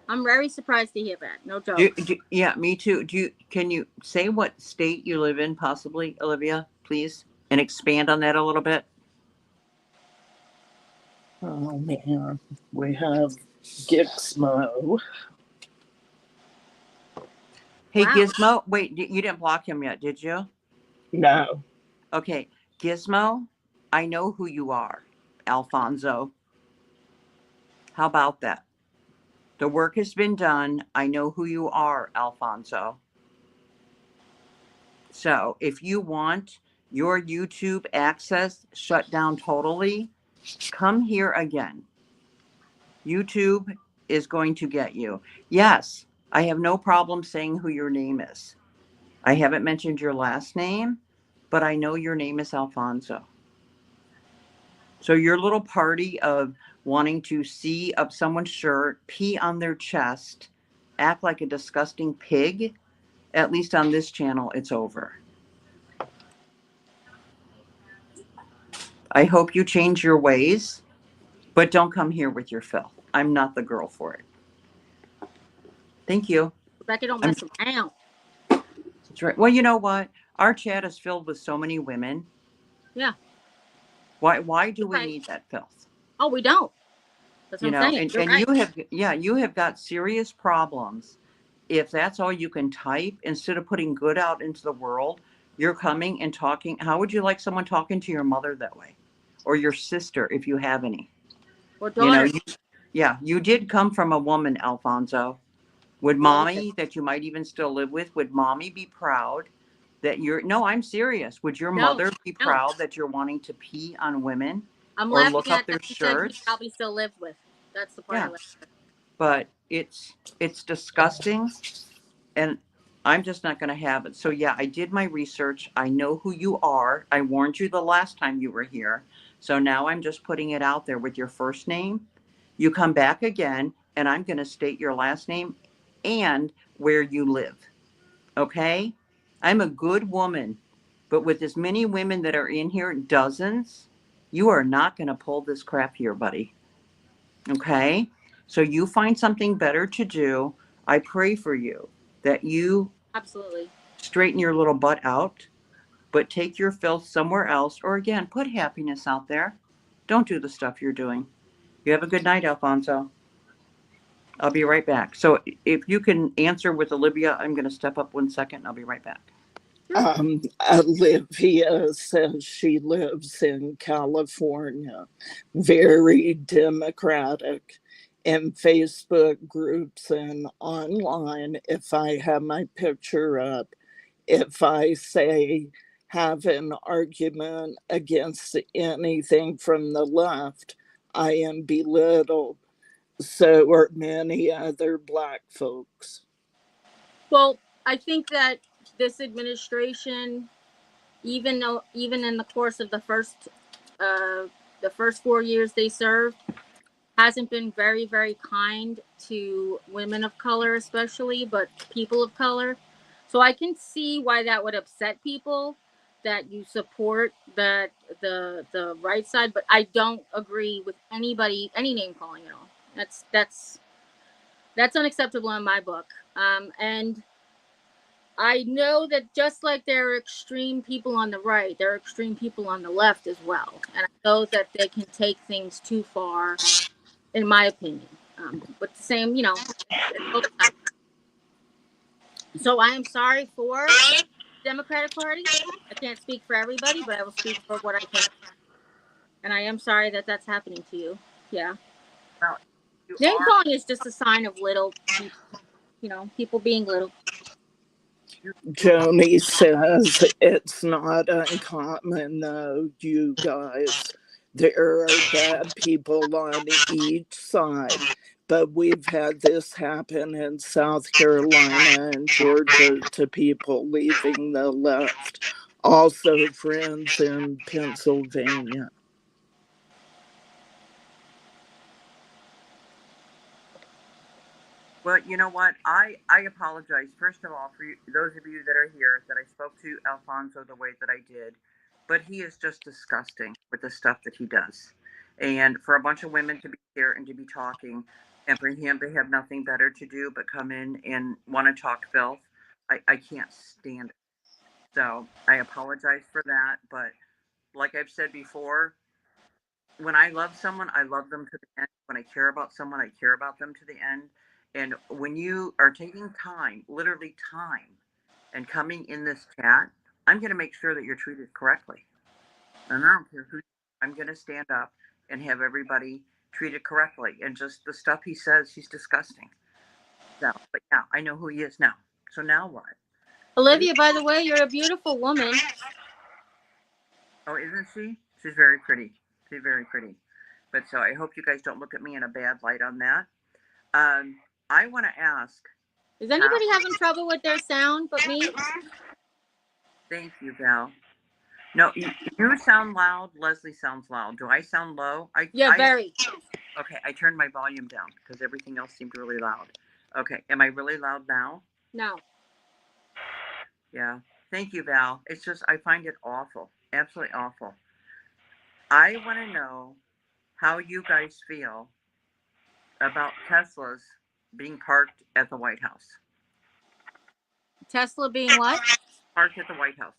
I'm very surprised to hear that. No joke. Yeah, me too. Can you say what state you live in, possibly, Olivia, please, and expand on that a little bit? Oh man, we have Gixmo. Hey, Wow. Gizmo. Wait, you didn't block him yet, did you? No. Okay, Gizmo, I know who you are, Alfonso. How about that? The work has been done. I know who you are, Alfonso. So if you want your YouTube access shut down totally, come here again. YouTube is going to get you. Yes, I have no problem saying who your name is. I haven't mentioned your last name, but I know your name is Alfonso. So your little party of wanting to see up someone's shirt, pee on their chest, act like a disgusting pig, at least on this channel, it's over. I hope you change your ways, but don't come here with your filth. I'm not the girl for it. Thank you. Rebecca, don't I'm mess around. That's right. Well, you know what? Our chat is filled with so many women. Yeah. Why do we Right. need that filth? Oh, we don't. That's what You I'm know, saying. and, You're and right. you have got serious problems. If that's all you can type, instead of putting good out into the world, you're coming and talking. How would you like someone talking to your mother that way? Or your sister, if you have any? Or You know, daughter. you did come from a woman, Alfonso. Would Yeah, we did. mommy, that you might even still live with, would mommy be proud that you're, no, I'm serious. Would your No, mother be no. proud that you're wanting to pee on women I'm or laughing look up at their that you said he shirts? probably still lived with. That's the part I Yeah, laugh at. but it's disgusting, and I'm just not going to have it. So yeah, I did my research. I know who you are. I warned you the last time you were here. So now I'm just putting it out there with your first name. You come back again, and I'm going to state your last name and where you live. Okay? I'm a good woman, but with as many women that are in here, dozens, you are not going to pull this crap here, buddy. Okay? So you find something better to do. I pray for you that you Absolutely. straighten your little butt out, but take your filth somewhere else, or again, put happiness out there. Don't do the stuff you're doing. You have a good night, Alfonso. I'll be right back. So if you can answer with Olivia, I'm going to step up 1 second. I'll be right back. Olivia says she lives in California, very democratic. In Facebook groups and online, if I have my picture up, if I say have an argument against anything from the left, I am belittled. So are many other Black folks. Well, I think that this administration, even in the course of the first 4 years they served, hasn't been very, very kind to women of color, especially, but people of color. So I can see why that would upset people, that you support the right side, but I don't agree with any name calling at all. That's unacceptable in my book. And I know that just like there are extreme people on the right, there are extreme people on the left as well. And I know that they can take things too far, in my opinion. But the same, so I am sorry for the Democratic Party. I can't speak for everybody, but I will speak for what I can. And I am sorry that that's happening to you. Yeah. Well, you Name are. calling is just a sign of little people, people being little. Joni says it's not uncommon, though, you guys. There are bad people on each side, but we've had this happen in South Carolina and Georgia to people leaving the left. Also, friends in Pennsylvania. Well, you know what? I apologize, first of all, for you, those of you that are here, that I spoke to Alfonso the way that I did. But he is just disgusting with the stuff that he does. And for a bunch of women to be here and to be talking, and for him to have nothing better to do but come in and want to talk filth, I can't stand it. So I apologize for that. But like I've said before, when I love someone, I love them to the end. When I care about someone, I care about them to the end. And when you are taking time, literally time, and coming in this chat, I'm going to make sure that you're treated correctly. And I don't care who, I'm going to stand up and have everybody treated correctly. And just the stuff he says, he's disgusting. So, but yeah, I know who he is now. So now what? Olivia, by the way, you're a beautiful woman. Oh, isn't she? She's very pretty. She's very pretty. But so I hope you guys don't look at me in a bad light on that. I want to ask. Is anybody having trouble with their sound but me? Thank you, Val. No, you sound loud. Leslie sounds loud. Do I sound low? Very. Okay, I turned my volume down because everything else seemed really loud. Okay, am I really loud now? No. Yeah. Thank you, Val. It's just, I find it awful. Absolutely awful. I want to know how you guys feel about Teslas being parked at the White House. Tesla being what? Parked at the White House.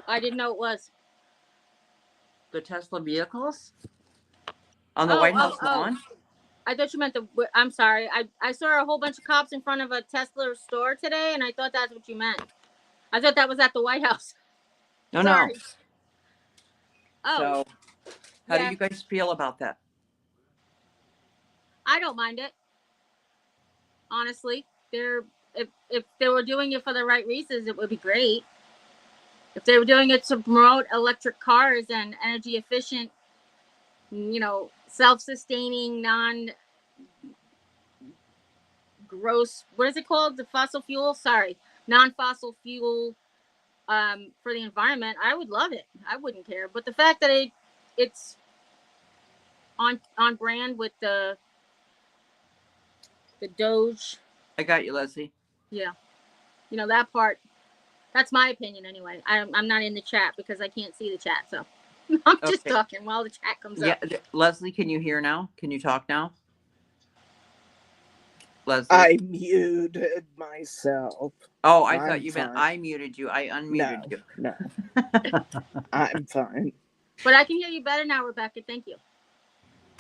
I didn't know it was. The Tesla vehicles? On the White House lawn? I thought you meant I'm sorry. I saw a whole bunch of cops in front of a Tesla store today, and I thought that's what you meant. I thought that was at the White House. No, sorry. no. Oh. So, how do you guys feel about that? I don't mind it. Honestly, if they were doing it for the right reasons, it would be great. If they were doing it to promote electric cars and energy efficient, self-sustaining, non-gross, what is it called? The fossil fuel? Sorry, non-fossil fuel for the environment, I would love it. I wouldn't care. But the fact that it's on brand with the Doge. I got you, Leslie. Yeah. That part, that's my opinion anyway. I'm not in the chat because I can't see the chat, so I'm just talking while the chat comes up. Yeah, Leslie, can you hear now? Can you talk now? Leslie? I muted myself. Oh, I thought you meant I muted you. I unmuted you. No. I'm fine. But I can hear you better now, Rebecca. Thank you.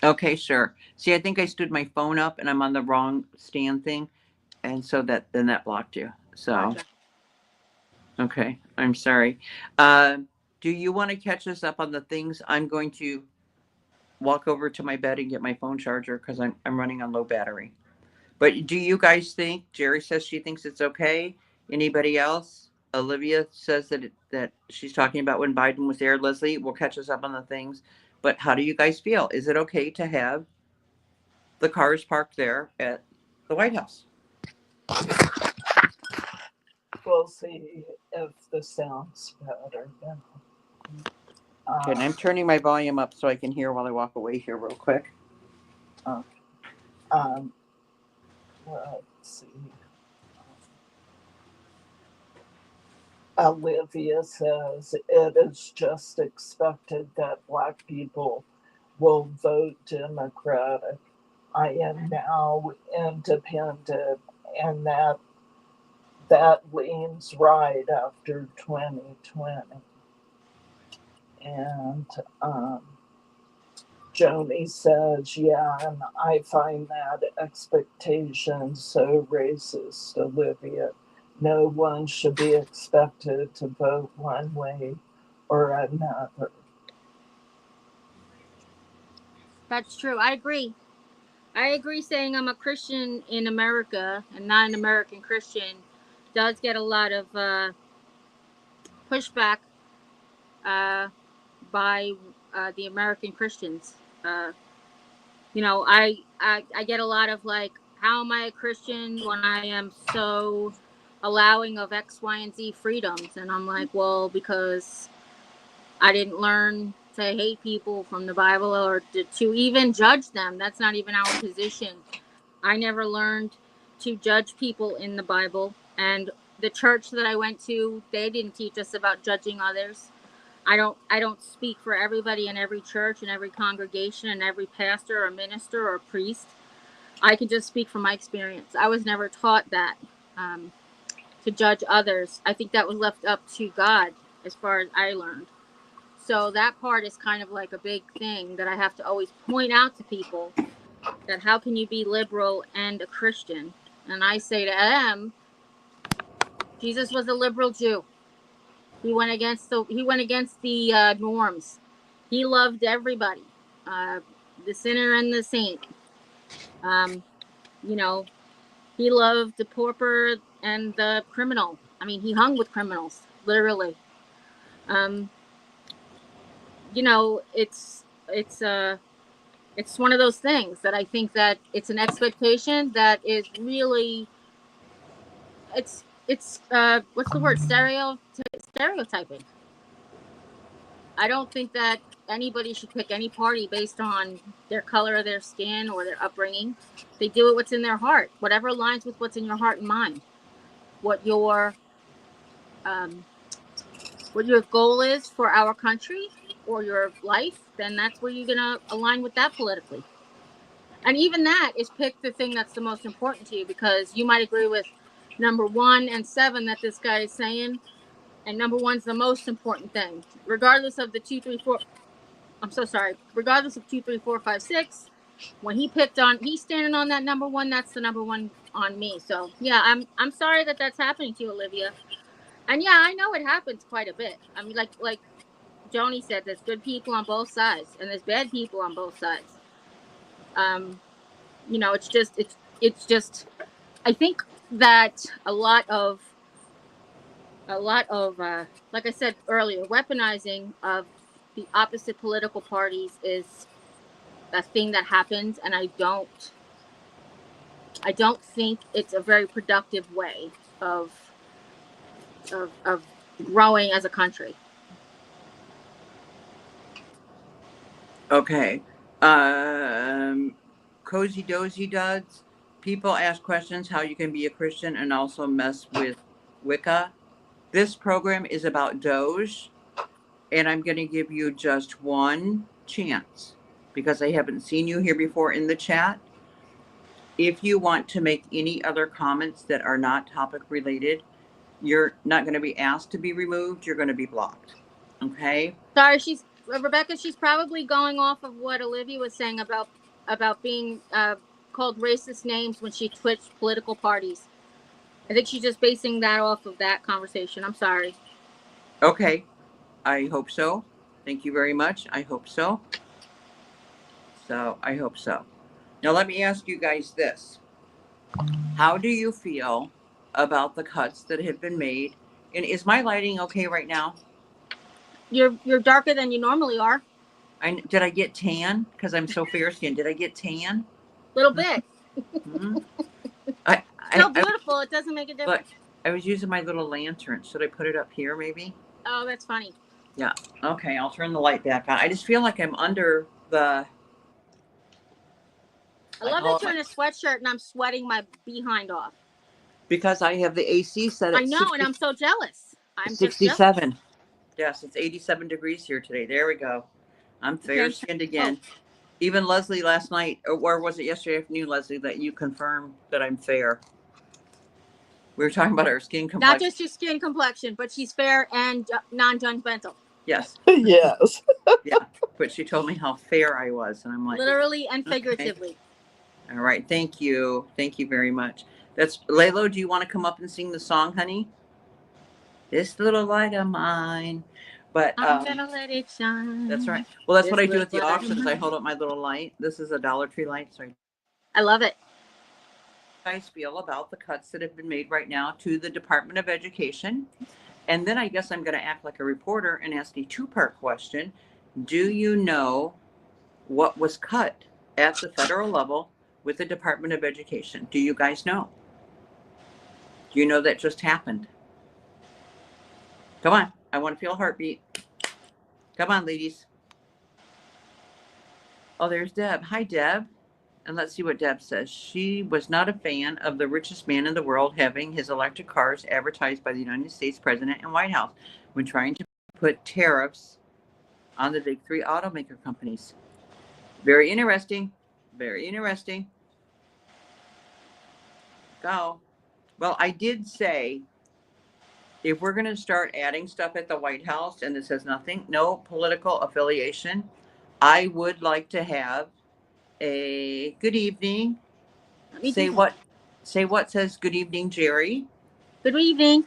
Okay, sure. See, I think I stood my phone up and I'm on the wrong stand thing. And so that blocked you. So, gotcha. Okay, I'm sorry. Do you want to catch us up on the things? I'm going to walk over to my bed and get my phone charger because I'm running on low battery. But do you guys think, Jerry says she thinks it's okay. Anybody else? Olivia says that she's talking about when Biden was there. Leslie will catch us up on the things. But how do you guys feel? Is it okay to have the cars parked there at the White House? We'll see if the sound's better now. Okay, and I'm turning my volume up so I can hear while I walk away here real quick. Okay. Let's see. Olivia says it is just expected that Black people will vote Democratic. I am now independent, and that leans right after 2020. And Joni says, yeah, and I find that expectation so racist, Olivia. No one should be expected to vote one way or another. That's true. I agree. Saying I'm a Christian in America and not an American Christian does get a lot of pushback by the American Christians. I get a lot of like, how am I a Christian when I am so allowing of X, Y, and Z freedoms? And I'm like, well, because I didn't learn to hate people from the Bible or to even judge them. That's not even our position. I never learned to judge people in the Bible. And the church that I went to, they didn't teach us about judging others. I don't speak for everybody in every church and every congregation and every pastor or minister or priest. I can just speak from my experience. I was never taught that to judge others. I think that was left up to God as far as I learned. So that part is kind of like a big thing that I have to always point out to people. that how can you be liberal and a Christian? And I say to them, Jesus was a liberal Jew. He went against the norms. He loved everybody, the sinner and the saint. You know, he loved the pauper and the criminal. I mean, he hung with criminals, literally. You know, it's one of those things that I think that it's an expectation that is really, it's what's the word, stereotyping. I don't think that anybody should pick any party based on their color of their skin or their upbringing. They do it what's in their heart, whatever aligns with what's in your heart and mind. What your goal is for our country or your life, then that's where you're gonna align with that politically. And even that is pick the thing that's the most important to you, because you might agree with number 1 and 7 that this guy is saying, and number 1's the most important thing, regardless of the 2, 3, 4. I'm so sorry. Regardless of 2, 3, 4, 5, 6, when he's standing on that number 1. That's the number 1 on me. So yeah, I'm sorry that that's happening to you, Olivia. And yeah, I know it happens quite a bit. I mean, like Joni said, there's good people on both sides, and there's bad people on both sides. You know, it's just I think that a lot of like I said earlier, weaponizing of the opposite political parties is a thing that happens, and I don't think it's a very productive way of growing as a country. Okay. Cozy Dozy Duds. People ask questions how you can be a Christian and also mess with Wicca. This program is about Doge, and I'm going to give you just one chance because I haven't seen you here before in the chat. If you want to make any other comments that are not topic related, you're not going to be asked to be removed. You're going to be blocked. Okay? Sorry, Rebecca, she's probably going off of what Olivia was saying about being called racist names when she twitched political parties. I think she's just basing that off of that conversation. I'm sorry. Okay. I hope so. Thank you very much. I hope so. I hope so. Now, let me ask you guys this. How do you feel about the cuts that have been made? And is my lighting okay right now? You're darker than you normally are. Did I get tan? Because I'm so fair skinned. Did I get tan? A little bit. Mm-hmm. Still beautiful. It doesn't make a difference. Look, I was using my little lantern. Should I put it up here maybe? Oh, that's funny. Yeah. Okay, I'll turn the light back on. I just feel like I'm under the... I love that you're in a sweatshirt and I'm sweating my behind off. Because I have the AC set at I know, and I'm so jealous. I'm 67. Yes, it's 87 degrees here today. There we go. I'm fair-skinned again. Oh. Even Leslie last night, or was it yesterday afternoon, Leslie, that you confirmed that I'm fair? We were talking about our skin complexion. Not just your skin complexion, but she's fair and non-judgmental. Yes. Yes. Yeah, but she told me how fair I was, and I'm like... Literally and figuratively. Okay. All right, thank you. Thank you very much. That's... Laylo, do you want to come up and sing the song, honey? This little light of mine. But I'm gonna let it shine. That's right. Well, that's what I do at the auctions. I hold up my little light. This is a Dollar Tree light. So I love it. How do you guys feel about the cuts that have been made right now to the Department of Education? And then I guess I'm going to act like a reporter and ask a two-part question. Do you know what was cut at the federal level with the Department of Education? Do you guys know? Do you know that just happened? Come on. I want to feel a heartbeat. Come on, ladies. Oh, there's Deb. Hi, Deb. And let's see what Deb says. She was not a fan of the richest man in the world having his electric cars advertised by the United States President and White House when trying to put tariffs on the big three automaker companies. Very interesting. Very interesting. Go. Well, I did say, if we're going to start adding stuff at the White House, and this has no political affiliation, I would like to have a good evening. Me Say too. what? Say what says good evening, Jerry. Good evening.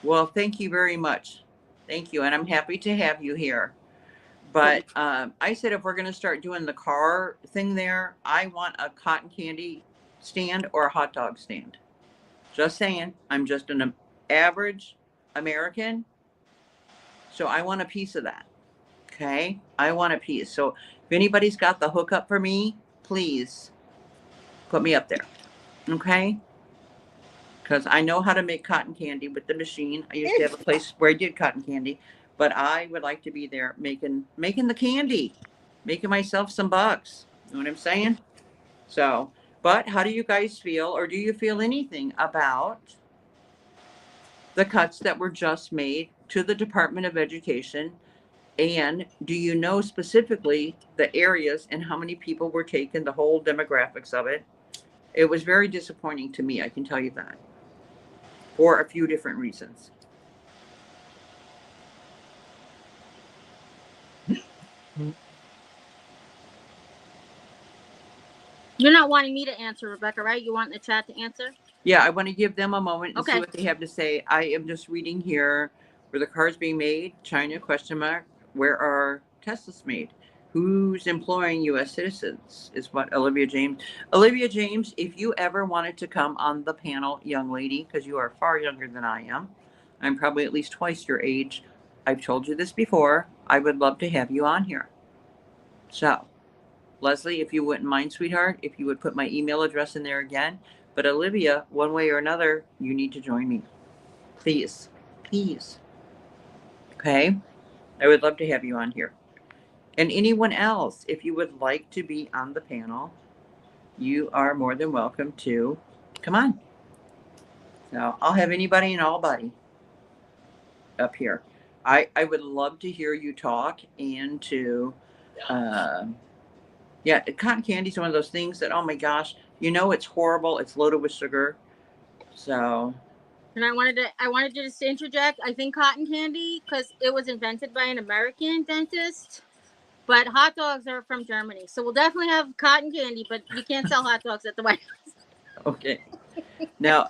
Well, thank you very much. Thank you, and I'm happy to have you here. But I said if we're going to start doing the car thing there, I want a cotton candy stand or a hot dog stand. Just saying, I'm just an average American, so I want a piece of that. Okay, I want a piece. So if anybody's got the hookup for me, please put me up there. Okay, because I know how to make cotton candy with the machine. I used to have a place where I did cotton candy, but I would like to be there making the candy, making myself some bucks. You know what I'm saying? So, but how do you guys feel, or do you feel anything about the cuts that were just made to the Department of Education? And do you know specifically the areas and how many people were taken, the whole demographics of it? It was very disappointing to me, I can tell you that, for a few different reasons. You're not wanting me to answer, Rebecca, right? You want the chat to answer? Yeah, I want to give them a moment and see Okay. what they have to say. I am just reading here where the cars being made, China, question mark, where are Teslas made? Who's employing U.S. citizens is what Olivia James. Olivia James, if you ever wanted to come on the panel, young lady, because you are far younger than I am, I'm probably at least twice your age. I've told you this before. I would love to have you on here. So, Leslie, if you wouldn't mind, sweetheart, if you would put my email address in there again. But Olivia, one way or another, you need to join me. Please. Please. Okay? I would love to have you on here. And anyone else, if you would like to be on the panel, you are more than welcome to come on. So I'll have anybody and all buddy up here. I would love to hear you talk and to, yeah, cotton candy is one of those things that, oh my gosh, you know it's horrible. It's loaded with sugar. So. And I wanted to just interject. I think cotton candy, because it was invented by an American dentist, but hot dogs are from Germany. So we'll definitely have cotton candy, but you can't sell hot dogs at the White House. Okay. Now,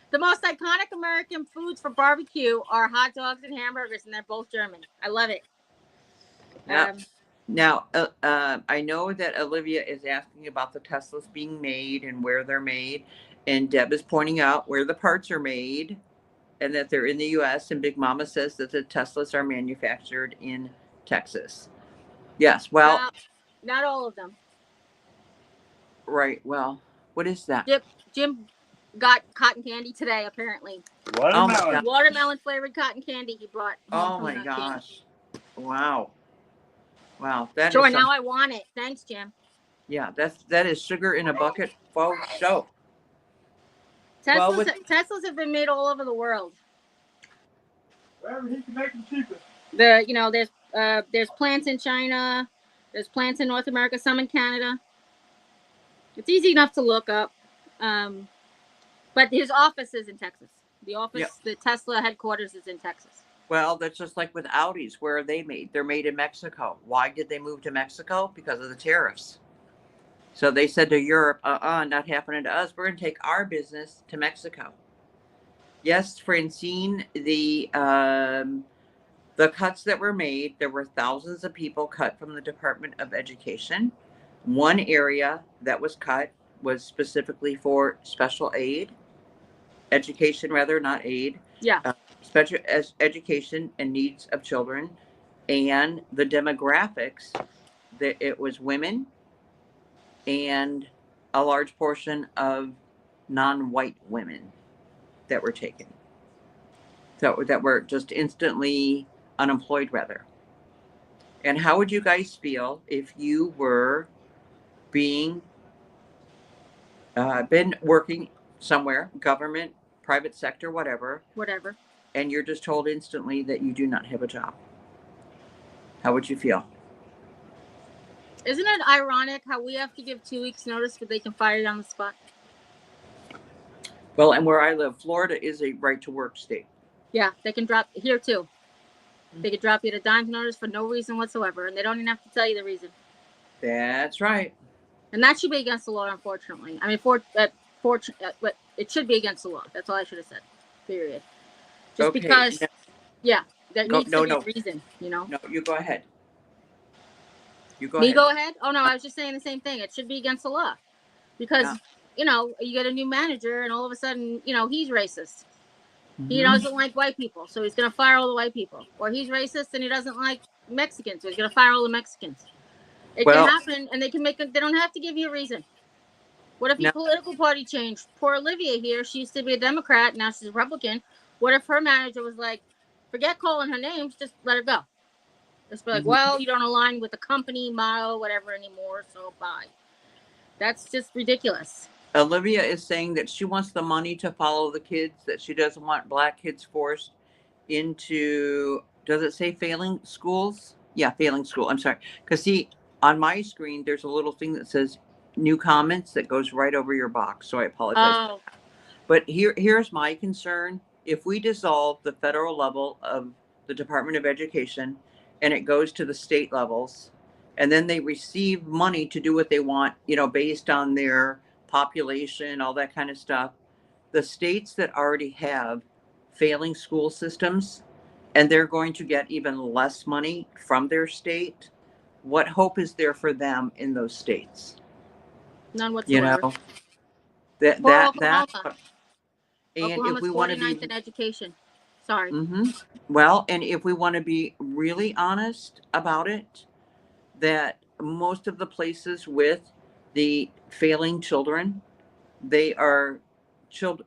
the most iconic American foods for barbecue are hot dogs and hamburgers, and they're both German. I love it. Now, I know that Olivia is asking about the Teslas being made and where they're made, and Deb is pointing out where the parts are made and that they're in the U.S. And Big Mama says that the Teslas are manufactured in Texas. Yes, well, not all of them. Right. Well, what is that? Jim got cotton candy today, apparently. Watermelon flavored cotton candy he brought home. Oh my gosh! Wow. Wow, that sure, is now I want it. Thanks, Jim. Yeah, that is sugar in a bucket for show. Teslas have been made all over the world. Wherever he can make them cheaper. There's plants in China, there's plants in North America, some in Canada. It's easy enough to look up. But his office is in Texas. The Tesla headquarters is in Texas. Well, that's just like with Audis. Where are they made? They're made in Mexico. Why did they move to Mexico? Because of the tariffs. So they said to Europe, not happening to us. We're going to take our business to Mexico. Yes, Francine, the cuts that were made, there were thousands of people cut from the Department of Education. One area that was cut was specifically for special aid, education rather, not aid. Yeah. Special education and needs of children, and the demographics, that it was women and a large portion of non-white women that were taken. So that were just instantly unemployed, rather. And how would you guys feel if you were been working somewhere, government, private sector, whatever, and you're just told instantly that you do not have a job? How would you feel? Isn't it ironic how we have to give 2 weeks notice but they can fire you on the spot? Well, and where I live, Florida is a right to work state. Yeah, they can drop here too. They could drop you a dime notice for no reason whatsoever, and they don't even have to tell you the reason. That's right. And that should be against the law, unfortunately. I mean, but it should be against the law. That's all I should have said. Period. Just Okay. because, yeah, there needs to be no. a reason, you know? No, you go ahead. You go Me ahead. go ahead? Oh, no, I was just saying the same thing. It should be against the law. Because, Yeah. you know, you get a new manager, and all of a sudden, you know, he's racist. He Mhm. doesn't like white people, so he's going to fire all the white people. Or he's racist and he doesn't like Mexicans, so he's going to fire all the Mexicans. It Well- can happen, and they don't have to give you a reason. What if your No. political party changed? Poor Olivia here, she used to be a Democrat, now she's a Republican. What if her manager was like, forget calling her names, just let her go? Just be like, Mhm. well, you don't align with the company motto, whatever anymore, so bye. That's just ridiculous. Olivia is saying that she wants the money to follow the kids, that she doesn't want black kids forced into, does it say failing schools? Yeah, failing school. I'm sorry. Because see, on my screen, there's a little thing that says new comments that goes right over your box. So I apologize. Oh, But here's my concern. If we dissolve the federal level of the Department of Education and it goes to the state levels, and then they receive money to do what they want, you know, based on their population, all that kind of stuff, the states that already have failing school systems and they're going to get even less money from their state, what hope is there for them in those states? none You whatsoever. know, that Poor that Oklahoma. that and if Oklahoma's we want to be 49th in education. Sorry. well, and if we want to be really honest about it, that most of the places with the failing children, they are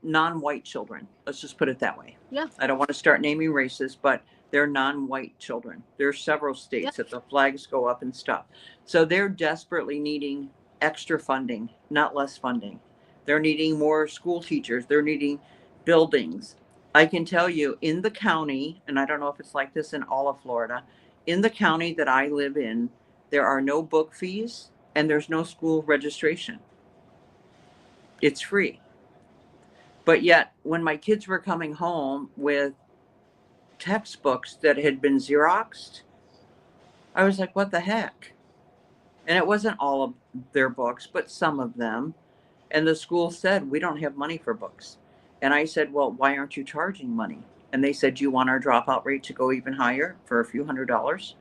non-white children. Let's just put it that way. Yeah. I don't want to start naming races, but they're non-white children. There are several states that the flags go up and stuff. So they're desperately needing extra funding, not less funding. They're needing more school teachers. They're needing buildings. I can tell you in the county, and I don't know if it's like this in all of Florida, in the county that I live in, there are no book fees and there's no school registration. It's free. But yet, when my kids were coming home with textbooks that had been Xeroxed, I was like, what the heck? And it wasn't all of their books, but some of them. And the school said, we don't have money for books. And I said, well, why aren't you charging money? And they said, do you want our dropout rate to go even higher for a few $100s?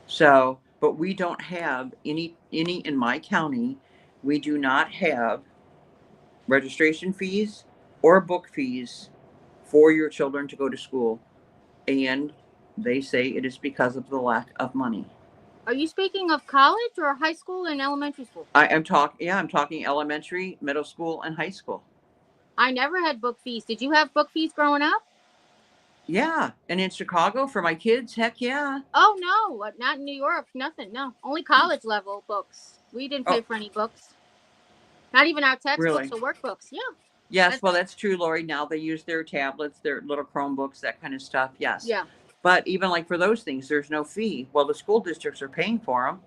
So, but we don't have any in my county, we do not have registration fees or book fees for your children to go to school. And they say it is because of the lack of money. Are you speaking of college or high school and elementary school? I'm talking elementary, middle school, and high school. I never had book fees. Did you have book fees growing up? Yeah. And in Chicago for my kids, heck yeah. Oh, no. Not in New York. Nothing. No. Only college level books. We didn't pay for any books. Not even our textbooks or workbooks. Yeah. Yes, well, that's true, Lori. Now they use their tablets, their little Chromebooks, that kind of stuff. Yes. Yeah. But even like for those things, there's no fee. Well, the school districts are paying for them.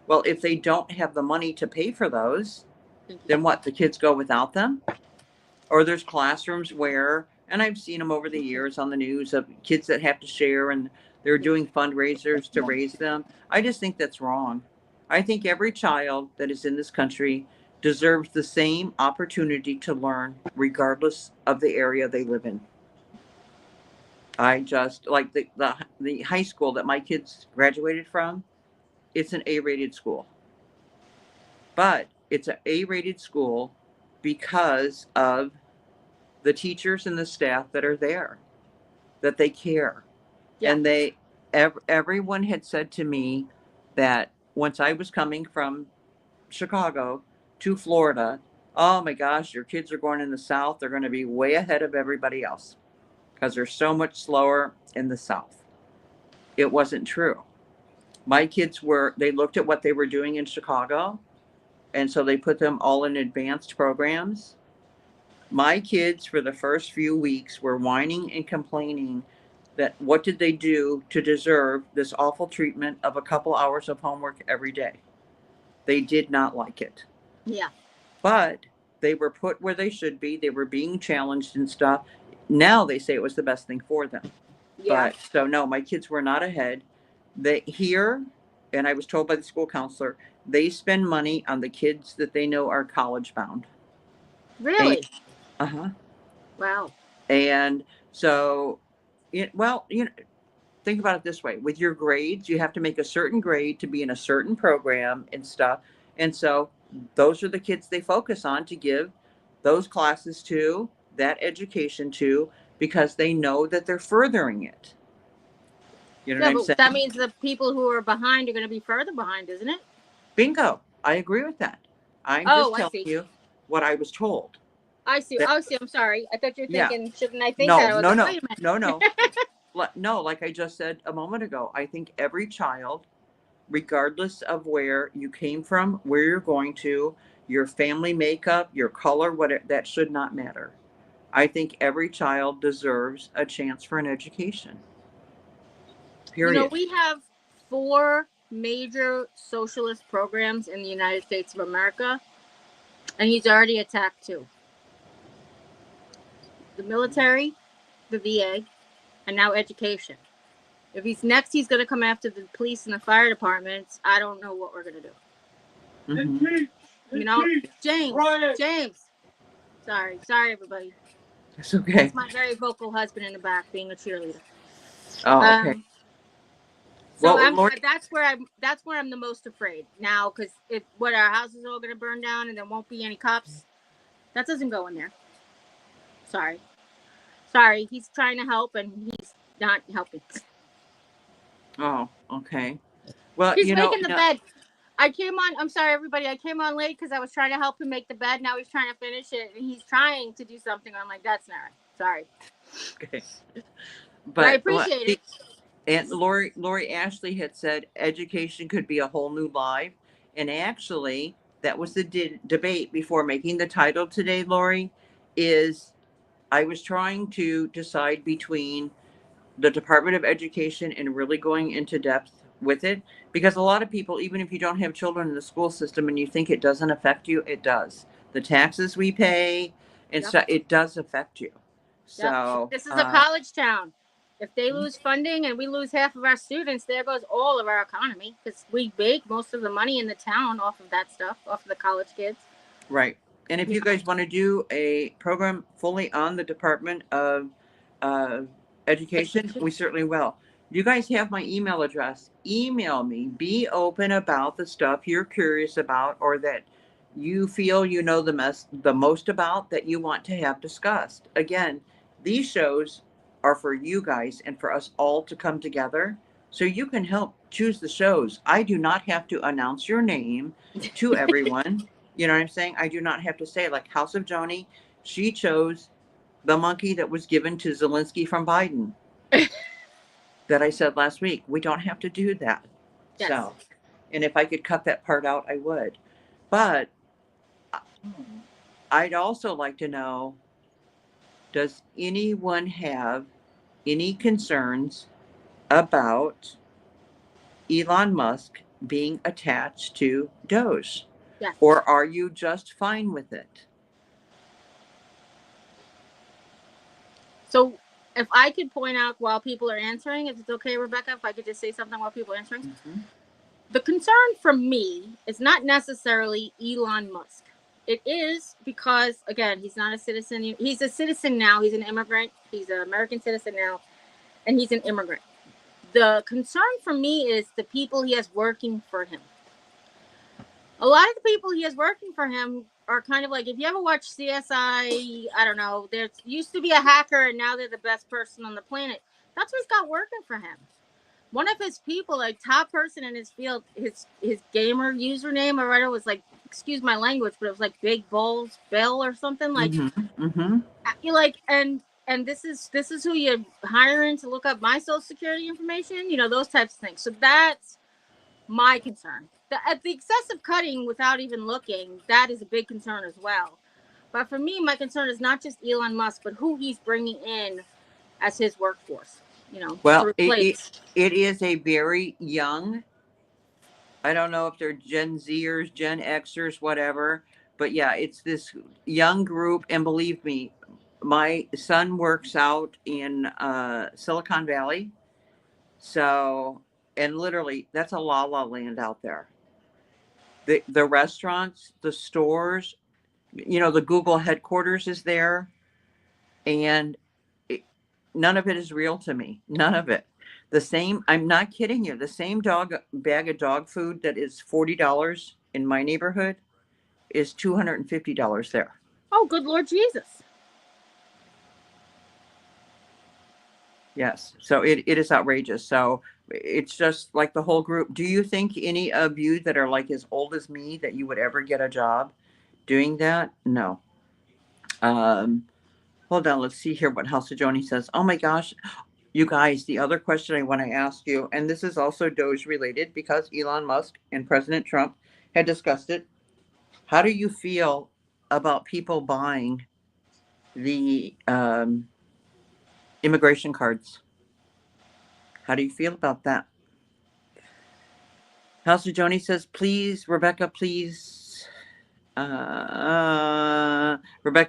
Well, if they don't have the money to pay for those, then what? The kids go without them? Or there's classrooms where, and I've seen them over the years on the news of kids that have to share and they're doing fundraisers to raise them. I just think that's wrong. I think every child that is in this country deserves the same opportunity to learn regardless of the area they live in. I just like the high school that my kids graduated from, it's an A-rated school. But it's an A-rated school because of the teachers and the staff that are there, that they care. Yeah. And everyone had said to me that once I was coming from Chicago to Florida, oh my gosh, your kids are going in the South. They're going to be way ahead of everybody else because they're so much slower in the South. It wasn't true. My kids they looked at what they were doing in Chicago, and so they put them all in advanced programs. My kids, for the first few weeks, were whining and complaining that what did they do to deserve this awful treatment of a couple hours of homework every day? They did not like it. Yeah. But they were put where they should be. They were being challenged and stuff. Now they say it was the best thing for them. Yeah. But so no, my kids were not ahead. They here, and I was told by the school counselor, they spend money on the kids that they know are college bound. And Really? uh-huh. Wow. And so well, think about it this way. With your grades, you have to make a certain grade to be in a certain program and stuff. And so those are the kids they focus on to give those classes to, that education to, because they know that they're furthering it. You know what Yeah, I'm but that saying? means the people who are behind are going to be further behind, isn't it? Bingo. I agree with that. I'm Oh, just I telling see. you what I was told. I see. That, I see. I'm sorry. I thought you were yeah. thinking, shouldn't I think No, that? I was no, like, no, wait a no, minute. no. No, like I just said a moment ago, I think every child, regardless of where you came from, where you're going to, your family makeup, your color, that should not matter. I think every child deserves a chance for an education. Period. We have 4 major socialist programs in the United States of America, and he's already attacked 2: the military, the VA, and now education. If he's next, he's going to come after the police and the fire departments. I don't know what we're going to do. Mm-hmm. James. Sorry, everybody. It's okay. That's my very vocal husband in the back being a cheerleader. Oh, okay. So Well, Lord, that's where I'm the most afraid now, because if what our house is all going to burn down and there won't be any cops, that doesn't go in there. Sorry, he's trying to help and he's not helping. oh, okay. Well, He's making the bed. I'm sorry, everybody. I came on late because I was trying to help him make the bed. Now he's trying to finish it, and he's trying to do something. I'm like, that's not right. Sorry. Okay. But I But appreciate it. And Lori Ashley had said education could be a whole new life. And actually, that was the debate before making the title today, Lori, is I was trying to decide between the Department of Education and really going into depth with it. Because a lot of people, even if you don't have children in the school system and you think it doesn't affect you, it does. The taxes we pay and stuff, it does affect you. Yep. So This is a college town. If they lose funding and we lose half of our students, there goes all of our economy, because we make most of the money in the town off of that stuff, off of the college kids. Right. And if you guys want to do a program fully on the Department of Education, we certainly will. You guys have my email address. Email me. Be open about the stuff you're curious about or that you feel you know the most about that you want to have discussed. Again, these shows are for you guys and for us all to come together so you can help choose the shows. I do not have to announce your name to everyone. You know what I'm saying? I do not have to say, like House of Joni, she chose the monkey that was given to Zelensky from Biden that I said last week. We don't have to do that. Yes. So, and if I could cut that part out, I would. But I'd also like to know, does anyone have any concerns about Elon Musk being attached to Doge? Yes. Or are you just fine with it? So if I could point out while people are answering, is it okay, Rebecca, if I could just say something while people are answering? Mm-hmm. The concern from me is not necessarily Elon Musk. It is because, again, he's not a citizen. He's a citizen now. He's an immigrant. He's an American citizen now, and he's an immigrant. The concern for me is the people he has working for him. A lot of the people he has working for him are kind of like, if you ever watch CSI, I don't know, there used to be a hacker and now they're the best person on the planet. That's what he's got working for him. One of his people, like top person in his field, his gamer username or whatever was like, excuse my language, but it was like Big Balls Bill or something. Like, you like, and this is who you're hiring to look up my social security information, those types of things. So that's my concern. The excessive cutting without even looking, that is a big concern as well. But for me, my concern is not just Elon Musk, but who he's bringing in as his workforce. Well, it is a very young, I don't know if they're Gen Zers, Gen Xers, whatever, but yeah, it's this young group. And believe me, my son works out in Silicon Valley. So, and literally, that's a la la land out there. The restaurants, the stores, the Google headquarters is there, and it, none of it is real to me. None of it. The same. I'm not kidding you. The same bag of dog food that is $40 in my neighborhood is $250 there. Oh, good Lord Jesus. Yes. So it is outrageous. So it's just like the whole group. Do you think any of you that are like as old as me that you would ever get a job doing that? No. Hold on. Let's see here what House of Joni says. Oh my gosh. You guys, the other question I want to ask you, and this is also Doge related because Elon Musk and President Trump had discussed it. How do you feel about people buying the immigration cards? How do you feel about that? House of Joni says, please, Rebecca, please. Rebecca,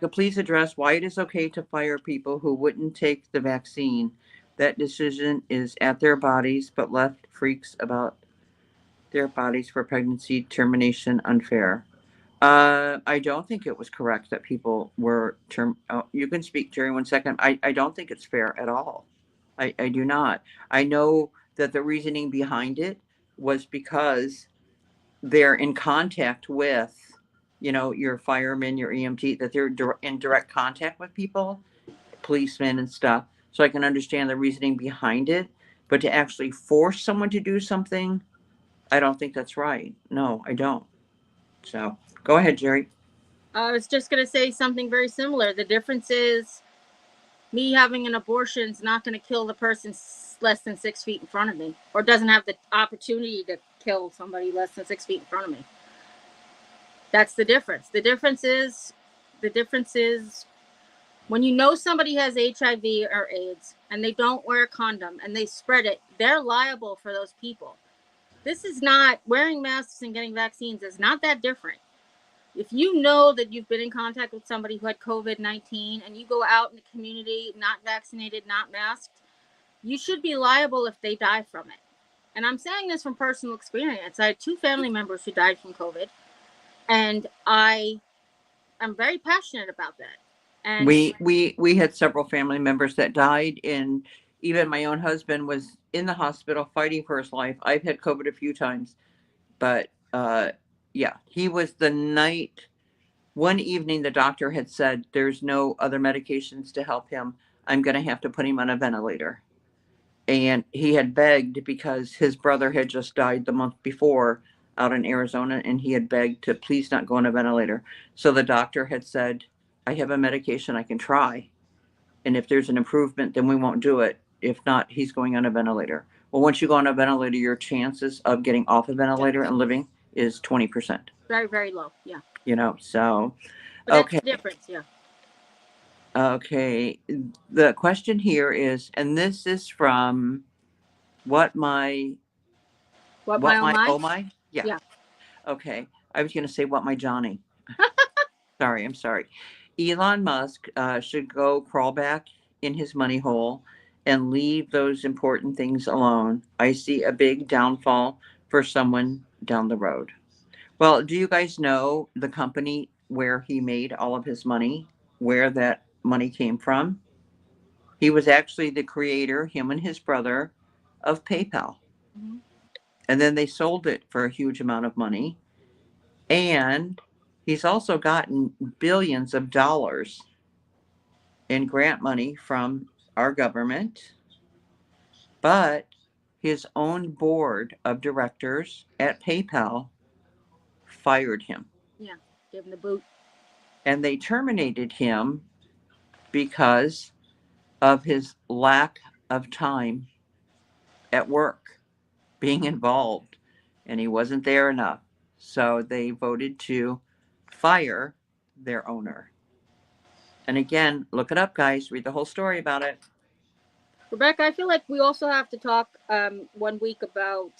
please address why it is okay to fire people who wouldn't take the vaccine. That decision is at their bodies, but left freaks about their bodies for pregnancy termination unfair. I don't think it was correct that people were you can speak, Jerry, 1 second. I don't think it's fair at all. I do not. I know that the reasoning behind it was because they're in contact with, your firemen, your EMT, that they're in direct contact with people, policemen and stuff. So I can understand the reasoning behind it. But to actually force someone to do something, I don't think that's right. No, I don't. So go ahead, Jerry. I was just going to say something very similar. The difference is me having an abortion is not going to kill the person less than 6 feet in front of me, or doesn't have the opportunity to kill somebody less than 6 feet in front of me. That's the difference. The difference is when you know somebody has HIV or AIDS and they don't wear a condom and they spread it, they're liable for those people. This is not, wearing masks and getting vaccines is not that different. If you know that you've been in contact with somebody who had COVID-19 and you go out in the community, not vaccinated, not masked, you should be liable if they die from it. And I'm saying this from personal experience. I had 2 family members who died from COVID, and I am very passionate about that. And we had several family members that died, and even my own husband was in the hospital fighting for his life. I've had COVID a few times, but yeah, he was one evening the doctor had said there's no other medications to help him. I'm going to have to put him on a ventilator. And he had begged because his brother had just died the month before out in Arizona, and he had begged to please not go on a ventilator. So the doctor had said, I have a medication I can try. And if there's an improvement, then we won't do it. If not, he's going on a ventilator. Well, once you go on a ventilator, your chances of getting off a ventilator and living is 20%. Very, very low. Yeah. So, but that's okay. The difference. Yeah. Okay. The question here is, and this is from what my oh my? Yeah. Okay. I was going to say what my Johnny. I'm sorry. Elon Musk should go crawl back in his money hole and leave those important things alone. I see a big downfall for someone down the road. Well, do you guys know the company where he made all of his money, where that money came from? He was actually the creator, him and his brother, of PayPal. Mm-hmm. And then they sold it for a huge amount of money. And he's also gotten billions of dollars in grant money from our government. But his own board of directors at PayPal fired him. Yeah, give him the boot. And they terminated him because of his lack of time at work, being involved, and he wasn't there enough. So they voted to fire their owner. And again, look it up, guys. Read the whole story about it. Rebecca, I feel like we also have to talk 1 week about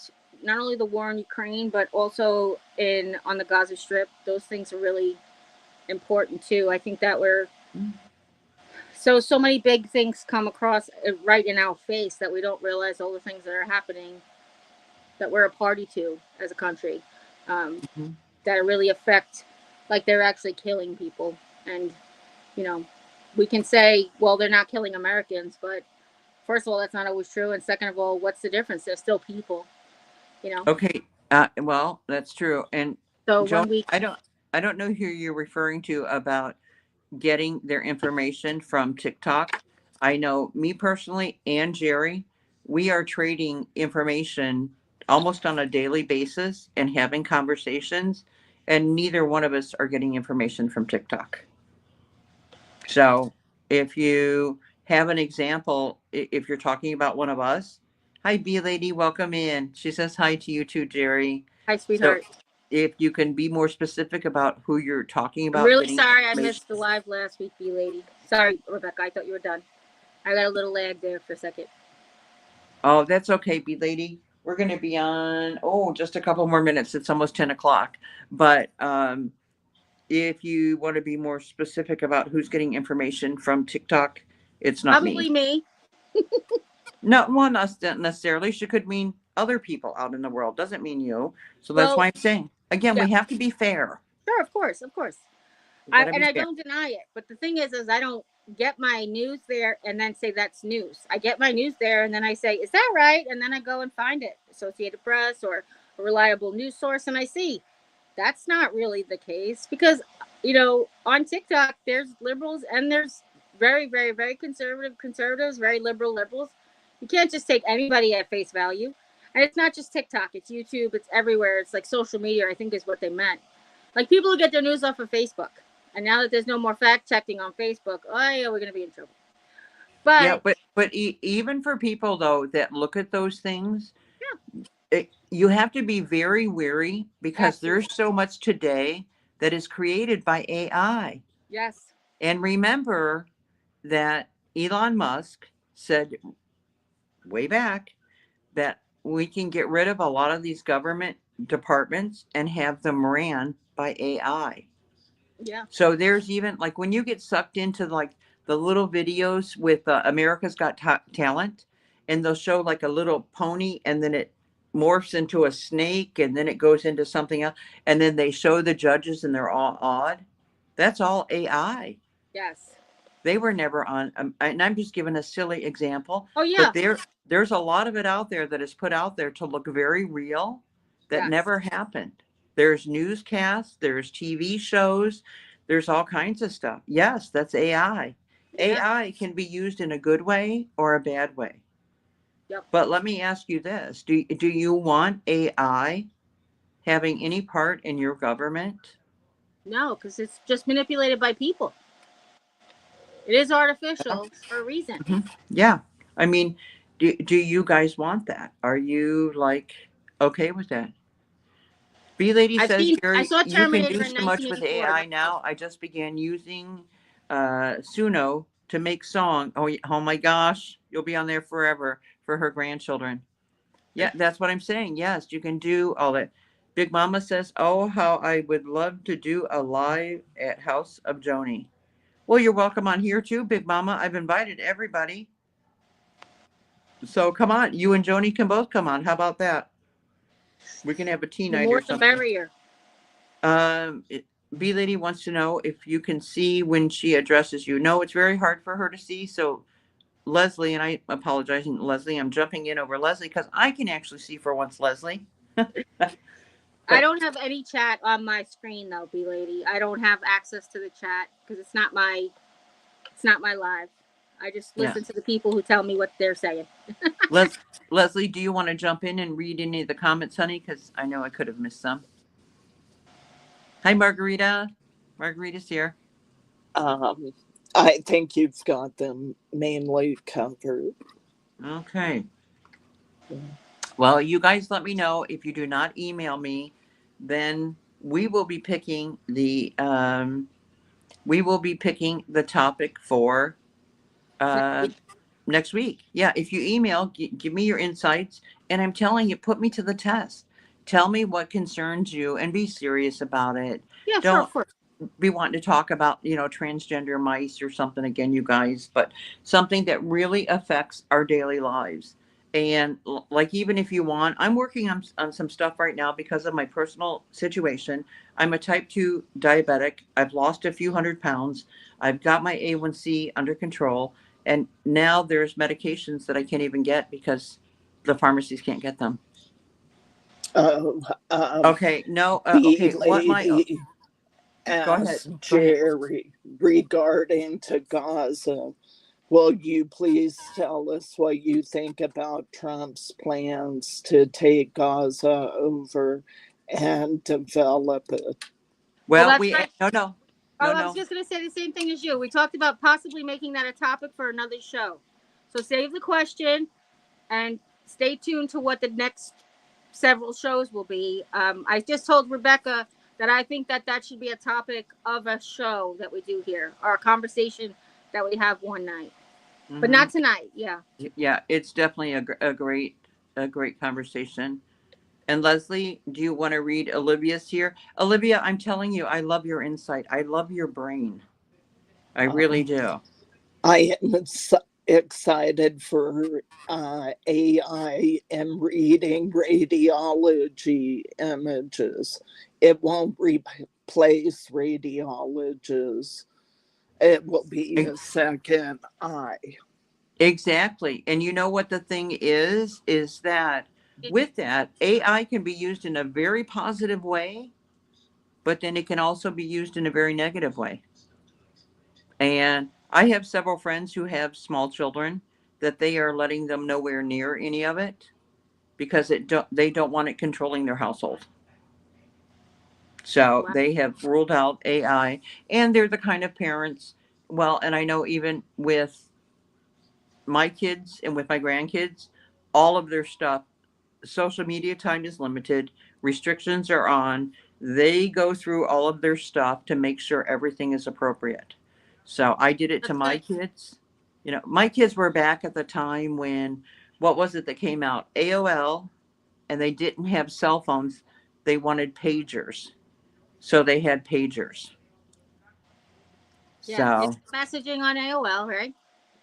not only the war in Ukraine, but also on the Gaza Strip. Those things are really important too. I think that So many big things come across right in our face that we don't realize all the things that are happening that we're a party to as a country, Mm-hmm. that really affect, like they're actually killing people. And, you know, we can say, well, they're not killing Americans, but first of all, that's not always true. And second of all, what's the difference? They're still people, you know? Okay. Well, that's true. And So Joan, when we, I don't know who you're referring to about getting their information from TikTok. I know me personally and Jerry, we are trading information almost on a daily basis and having conversations, and neither one of us are getting information from TikTok. So if you have an example, if you're talking about one of us, hi, B lady, welcome in. She says hi to you too, Jerry. hi, So sweetheart. if you can be more specific about who you're talking I'm about really getting sorry I information. missed the live last week, B lady. Sorry, Rebecca. I thought you were done. I got a little lag there for a second. Oh, that's okay, B lady. We're going to be on, just a couple more minutes. It's almost 10 o'clock. But if you want to be more specific about who's getting information from TikTok, it's not me. Probably me. No, well, not necessarily. She could mean other people out in the world. Doesn't mean you. So that's Well, why I'm saying, again, yeah, we have to be fair. sure, of course, of course. We got to be I fair. don't deny it, but the thing is I don't get my news there and then say that's news. I get my news there and then I say, is that right? And then I go and find it, Associated Press or a reliable news source, and I see that's not really the case because, on TikTok there's liberals and there's very, very, very conservatives, very liberals. You can't just take anybody at face value. And it's not just TikTok, it's YouTube, it's everywhere. It's like social media, I think is what they meant. Like people who get their news off of Facebook. And now that there's no more fact checking on Facebook, oh yeah, we're gonna be in trouble. Yeah, But but even for people though that look at those things, yeah, you have to be very wary because absolutely. there's so much today that is created by AI. Yes. And remember that Elon Musk said way back that we can get rid of a lot of these government departments and have them ran by AI. Yeah. So there's even like when you get sucked into like the little videos with America's Got Talent, and they'll show like a little pony and then it morphs into a snake and then it goes into something else. And then they show the judges and they're all odd. That's all AI. Yes. They were never on, and I'm just giving a silly example, Oh but yeah. there's a lot of it out there that is put out there to look very real that Yes. never happened. There's newscasts, there's TV shows, there's all kinds of stuff. Yes, that's AI. Yeah. AI can be used in a good way or a bad way. Yep. But let me ask you this. Do you want AI having any part in your government? No, because it's just manipulated by people. It is artificial for a reason. Mhm. Yeah. I mean, do you guys want that? Are you like okay with that? B Lady says, I Jerry, saw you can Terminator do in so much with 1984. AI now. I just began using Suno to make song. Oh my gosh, you'll be on there forever for her grandchildren. Yeah, that's what I'm saying. Yes, you can do all that. Big Mama says, oh, how I would love to do a live at House of Joni. Well, you're welcome on here too, Big Mama. I've invited everybody. So come on, you and Joni can both come on. How about that? We can have a tea The night or more the something. merrier. B Lady wants to know if you can see when she addresses you. No, it's very hard for her to see. So Leslie, and I apologize, Leslie, I'm jumping in over Leslie because I can actually see for once, Leslie. I But don't have any chat on my screen though, B lady. I don't have access to the chat because it's not my live. I just yeah, listen to the people who tell me what they're saying. Leslie, do you want to jump in and read any of the comments, honey? Because I know I could have missed some. Hi, Margarita. Margarita's here. I think you've got them mainly covered. Okay. Well, you guys let me know if you do not email me, then we will be picking the topic for uh next week. Yeah, if you email, give me your insights, and I'm telling you, put me to the test. Tell me what concerns you and be serious about it. Yeah, sure, Don't of course. be wanting to talk about, transgender mice or something again, you guys, but something that really affects our daily lives. And like, even if you want, I'm working on some stuff right now because of my personal situation. I'm a type 2 diabetic. I've lost a few 100 pounds. I've got my A1C under control. And now there's medications that I can't even get because the pharmacies can't get them. Um, Okay. No. the Okay. What my, lady go ahead. asked Go ahead. Jerry regarding to Gaza. Will you please tell us what you think about Trump's plans to take Gaza over and develop it? Well, that's right. no. I was just going to say the same thing as you. We talked about possibly making that a topic for another show. So save the question and stay tuned to what the next several shows will be. I just told Rebecca that I think that should be a topic of a show that we do here, or a conversation that we have one night, but not tonight. Yeah. Yeah, it's definitely a great conversation. And Leslie, do you want to read Olivia's here? Olivia, I'm telling you, I love your insight. I love your brain. I really do. I am excited for AI and reading radiology images. It won't replace radiologists. It will be a second eye. Exactly. And you know what the thing is that with that, AI can be used in a very positive way, but then it can also be used in a very negative way. And I have several friends who have small children that they are letting them nowhere near any of it because they don't want it controlling their household. So they have ruled out AI, and they're the kind of parents. Well, and I know even with my kids and with my grandkids, all of their stuff, social media time is limited, restrictions are on. They go through all of their stuff to make sure everything is appropriate. So I did it to my kids. My kids were back at the time when, what was it that came out? AOL, and they didn't have cell phones. They wanted pagers. So they had pagers. Yeah, So, it's messaging on AOL, right?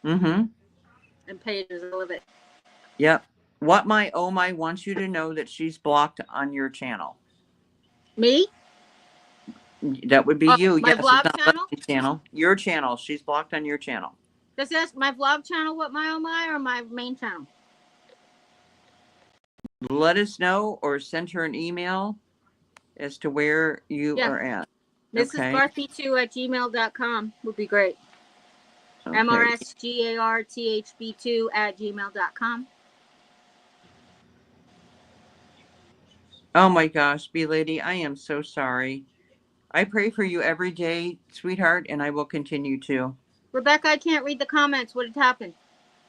mm-hmm. And pages, all of it. Yep. What my oh my wants you to know that she's blocked on your channel. Me? That would be you. My Yes, vlog it's not channel? Leslie's channel. Your channel. She's blocked on your channel. Does that my vlog channel what my oh my, or my main channel? Let us know or send her an email as to where you are at. Mrs. Garthb2 at gmail.com would be great. Okay. MRSGARTHB2 at gmail.com. Oh my gosh, B Lady, I am so sorry. I pray for you every day, sweetheart, and I will continue to. Rebecca, I can't read the comments. What had happened?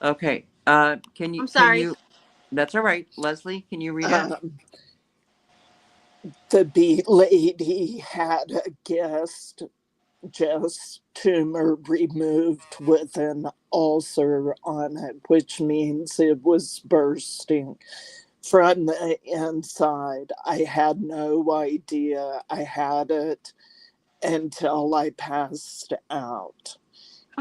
Okay. Can you? I'm sorry. That's all right. Leslie, can you read it? The bee lady had a guest just tumor removed with an ulcer on it, which means it was bursting from the inside. I had no idea I had it until I passed out.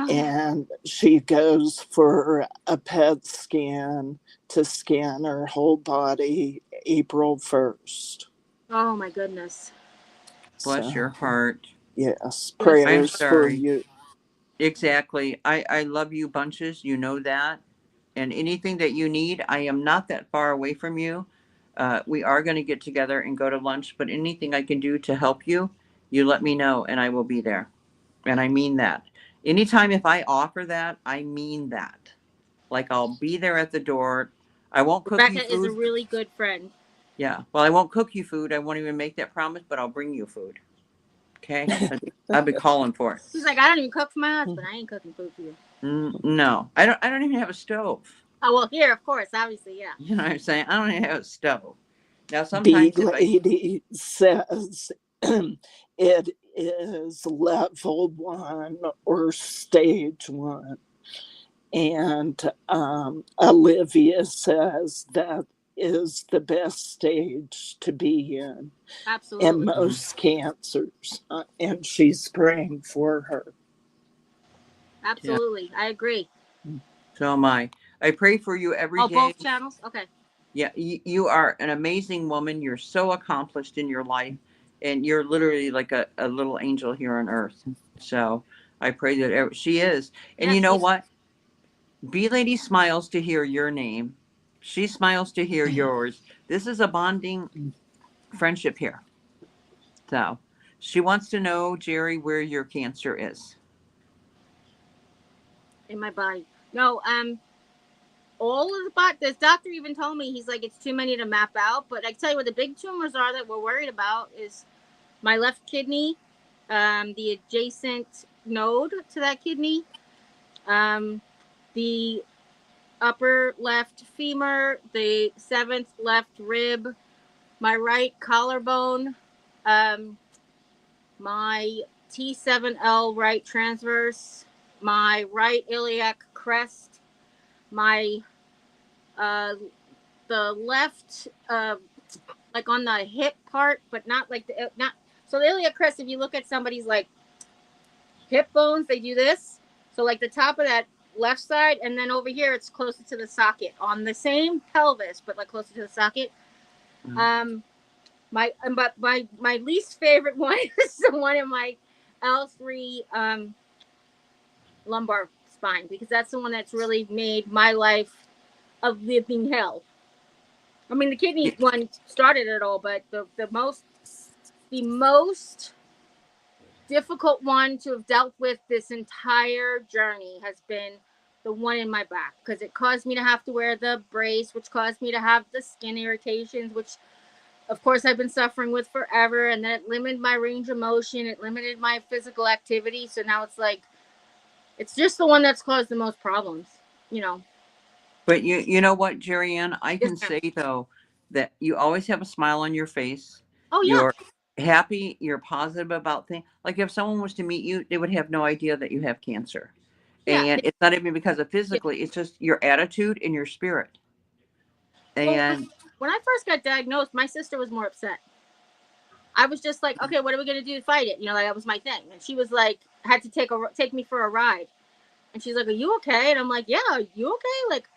And she goes for a PET scan to scan her whole body April 1st. Oh my goodness. Bless your heart. Yes, prayers for you. Exactly. I love you bunches. You know that. And anything that you need, I am not that far away from you. We are going to get together and go to lunch, but anything I can do to help you, you let me know and I will be there. And I mean that. Anytime if I offer that, I mean that. Like, I'll be there at the door. I won't cook you food. Rebecca is a really good friend. Yeah. Well, I won't cook you food. I won't even make that promise, but I'll bring you food. Okay? I'll be calling for it. She's like, I don't even cook for my husband. I ain't cooking food for you. No. I don't even have a stove. Oh, well, here, of course, obviously, yeah. You know what I'm saying? I don't even have a stove. Now, sometimes the lady says it is level 1 or stage 1. And Olivia says that is the best stage to be in Absolutely. most cancers, and she's praying for her. Absolutely. Yeah. I agree. So am I. I pray for you every day. Both channels? Okay. Yeah, you are an amazing woman. You're so accomplished in your life, and you're literally like a little angel here on earth. So I pray that she is. And you know what? B Lady smiles to hear your name. She smiles to hear yours. This is a bonding friendship here. So she wants to know, Jerry, where your cancer is. In my body. No, all of the this doctor even told me, he's like, it's too many to map out. But I tell you what, the big tumors are that we're worried about is my left kidney, the adjacent node to that kidney, the upper left femur, the 7th left rib, my right collarbone, my T7L right transverse, my right iliac crest, my the left like on the hip part, but not like the not. So the iliac crest, if you look at somebody's like hip bones, they do this. So like the top of that left side, and then over here it's closer to the socket on the same pelvis, but like closer to the socket. Mm-hmm. My least favorite one is the one in my L3 lumbar spine, because that's the one that's really made my life a living hell. I mean, the kidney one started it all, but the most difficult one to have dealt with this entire journey has been the one in my back, because it caused me to have to wear the brace, which caused me to have the skin irritations, which of course I've been suffering with forever, and then it limited my range of motion, it limited my physical activity. So now it's like, it's just the one that's caused the most problems, you know. But you know what, Jerry Ann, I can say though that you always have a smile on your face. Oh yeah. You're happy, you're positive about things. Like if someone was to meet you, they would have no idea that you have cancer. Yeah. And it's not even because of physically, it's just your attitude and your spirit. And when I first got diagnosed, my sister was more upset. I was just like, okay, what are we gonna do to fight it? You know, like that was my thing. And she was like, had to take me for a ride. And she's like, are you okay? And I'm like, yeah, are you okay? Like,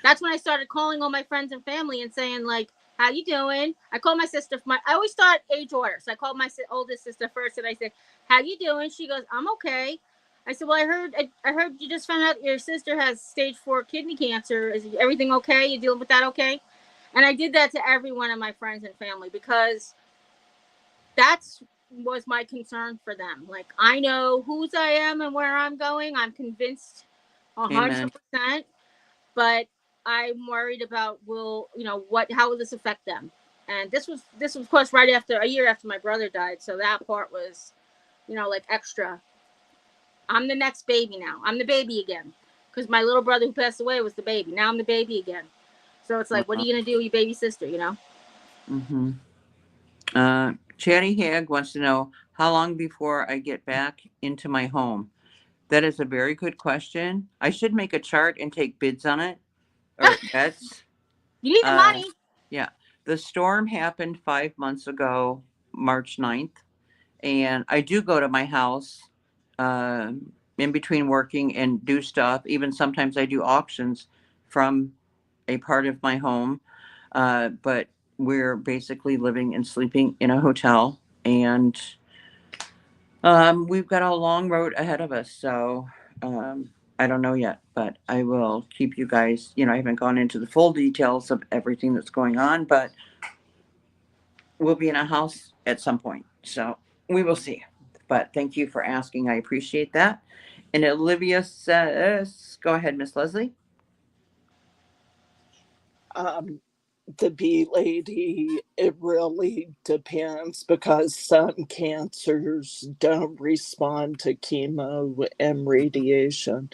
that's when I started calling all my friends and family and saying, like, how you doing? I called my sister. I always start age order. So I called my oldest sister first, and I said, how you doing? She goes, I'm okay. I said, well, I heard you just found out your sister has stage 4 kidney cancer. Is everything okay? You dealing with that okay? And I did that to every one of my friends and family, because that's was my concern for them. Like, I know whose I am and where I'm going. I'm convinced 100%, but I'm worried about how will this affect them? And this was of course right after a year after my brother died, so that part was, like extra. I'm the next baby now. I'm the baby again, because my little brother who passed away was the baby. Now I'm the baby again. So it's like, what are you gonna do with your baby sister? Mm-hmm. Chatty Hag wants to know, how long before I get back into my home? That is a very good question. I should make a chart and take bids on it, or bets. You need the money. Yeah. The storm happened 5 months ago, March 9th. And I do go to my house in between working and do stuff. Even sometimes I do auctions from a part of my home. But we're basically living and sleeping in a hotel. And we've got a long road ahead of us. So I don't know yet, but I will keep you guys, I haven't gone into the full details of everything that's going on, but we'll be in a house at some point. So we will see. But thank you for asking. I appreciate that. And Olivia says, go ahead, Miss Leslie. The B lady, it really depends, because some cancers don't respond to chemo and radiation.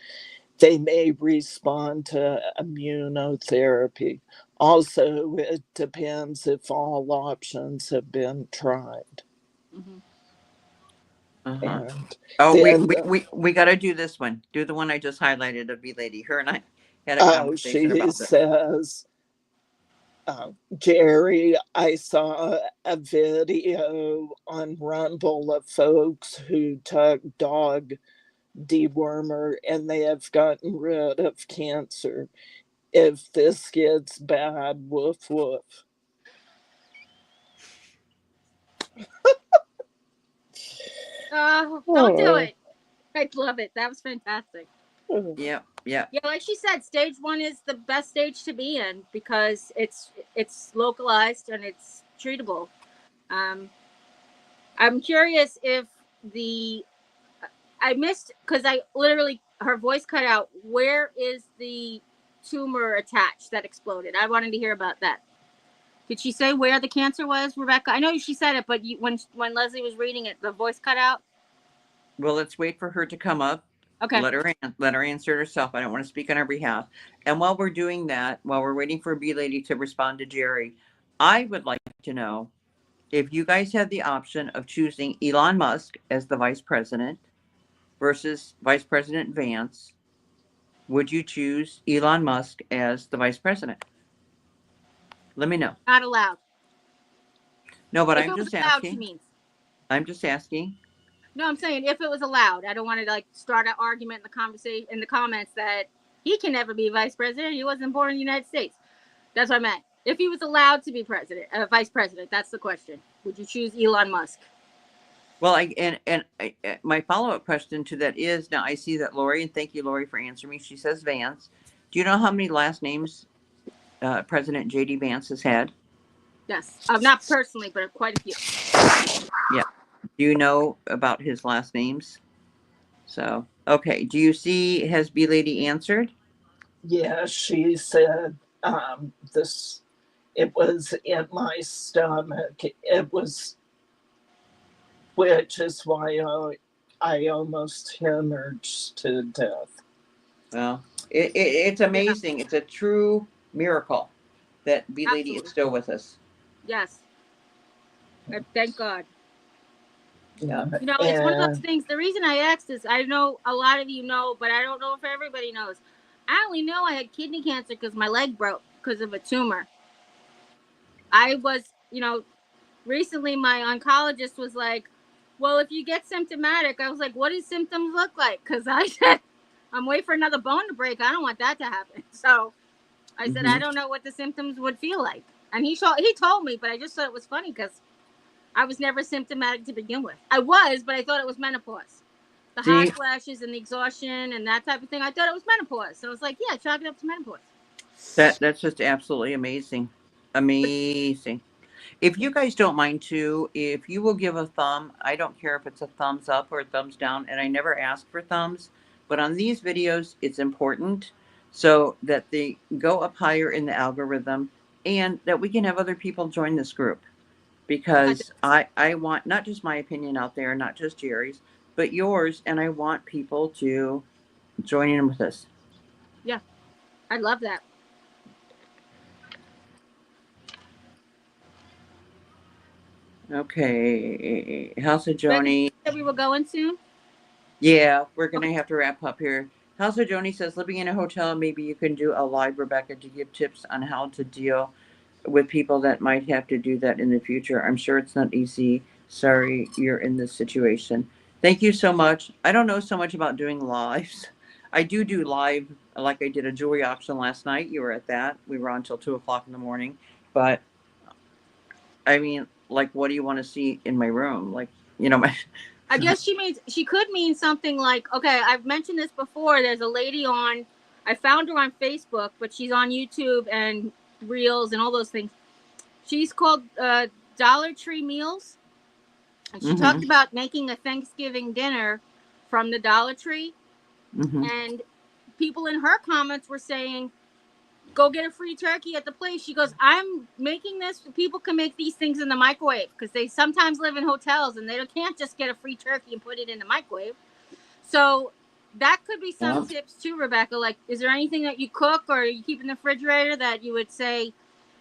They may respond to immunotherapy. Also, it depends if all options have been tried. Mm-hmm. Uh-huh. We got to do this one. Do the one I just highlighted of B lady. Her and I had a conversation about this. She says, Jerry, I saw a video on Rumble of folks who took dog dewormer and they have gotten rid of cancer. If this gets bad, woof woof. Don't do it. I love it. That was fantastic. Yeah, yeah. Yeah, like she said, stage 1 is the best stage to be in because it's localized and it's treatable. I'm curious if I missed, because I literally, her voice cut out. Where is the tumor attached that exploded? I wanted to hear about that. Did she say where the cancer was, Rebecca? I know she said it, but when Leslie was reading it, the voice cut out. Well, let's wait for her to come up. Okay. Let her answer herself. I don't want to speak on her behalf. And while we're doing that, while we're waiting for B Lady to respond to Jerry, I would like to know if you guys had the option of choosing Elon Musk as the vice president versus Vice President Vance, would you choose Elon Musk as the vice president? Let me know. Not allowed. No, but If I'm it was just allowed, she asking. means. I'm just asking. No, I'm saying if it was allowed. I don't want to like start an argument in the conversation in the comments that he can never be vice president. He wasn't born in the United States. That's what I meant. If he was allowed to be vice president, that's the question. Would you choose Elon Musk? Well, my follow-up question to that is, now I see that Lori, and thank you, Lori, for answering me. She says Vance. Do you know how many last names President J.D. Vance has had? Yes. Not personally, but quite a few. Yeah. Do you know about his last names? So, okay. Do you see, has B Lady answered? Yeah, she said this. It was in my stomach. It was, which is why I almost hemorrhaged to death. Well, it's amazing. Yeah. It's a true miracle that B Lady is still with us. Yes. Thank God. Yeah. You know, it's one of those things. The reason I asked is I know a lot of you know, but I don't know if everybody knows. I only know I had kidney cancer because my leg broke because of a tumor. I was, recently my oncologist was like, well, if you get symptomatic, I was like, what do symptoms look like? Because I said, I'm waiting for another bone to break. I don't want that to happen. So I said, I don't know what the symptoms would feel like. And he told me, but I just thought it was funny because I was never symptomatic to begin with. I was, but I thought it was menopause. The hot flashes and the exhaustion and that type of thing. I thought it was menopause. So I was like, yeah, chalk it up to menopause. That's just absolutely amazing. Amazing. If you guys don't mind too, if you will give a thumb, I don't care if it's a thumbs up or a thumbs down, and I never ask for thumbs, but on these videos, it's important so that they go up higher in the algorithm and that we can have other people join this group. Because I want not just my opinion out there, not just Jerry's, but yours, and I want people to join in with us. Yeah, I love that. Okay, House of Joni. That we were going soon? Yeah, we're going to have to wrap up here. House of Joni says, living in a hotel, maybe you can do a live, Rebecca, to give tips on how to deal with people that might have to do that in the future. I'm sure it's not easy. Sorry you're in this situation. Thank you so much. I don't know so much about doing lives. I do live, like I did a jewelry auction last night. You were at that. We were on until 2 o'clock in the morning. But, I mean, like, what do you want to see in my room? Like, I guess she could mean something like, okay, I've mentioned this before. There's a lady I found her on Facebook, but she's on YouTube and Reels and all those things. She's called Dollar Tree Meals. And she talked about making a Thanksgiving dinner from the Dollar Tree. And people in her comments were saying, go get a free turkey at the place. She goes, I'm making this so people can make these things in the microwave because they sometimes live in hotels and they can't just get a free turkey and put it in the microwave. So that could be some tips too, Rebecca. Like, is there anything that you cook or you keep in the refrigerator that you would say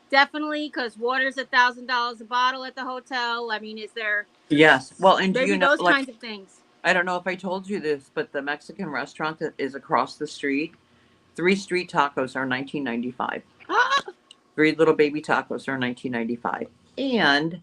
definitely, because water's $1,000 a bottle at the hotel? I mean, is there? Yes. Well, and maybe those kinds of things. I don't know if I told you this, but the Mexican restaurant that is across the street, 3 street tacos are $19.95. 3 little baby tacos are $19.95. And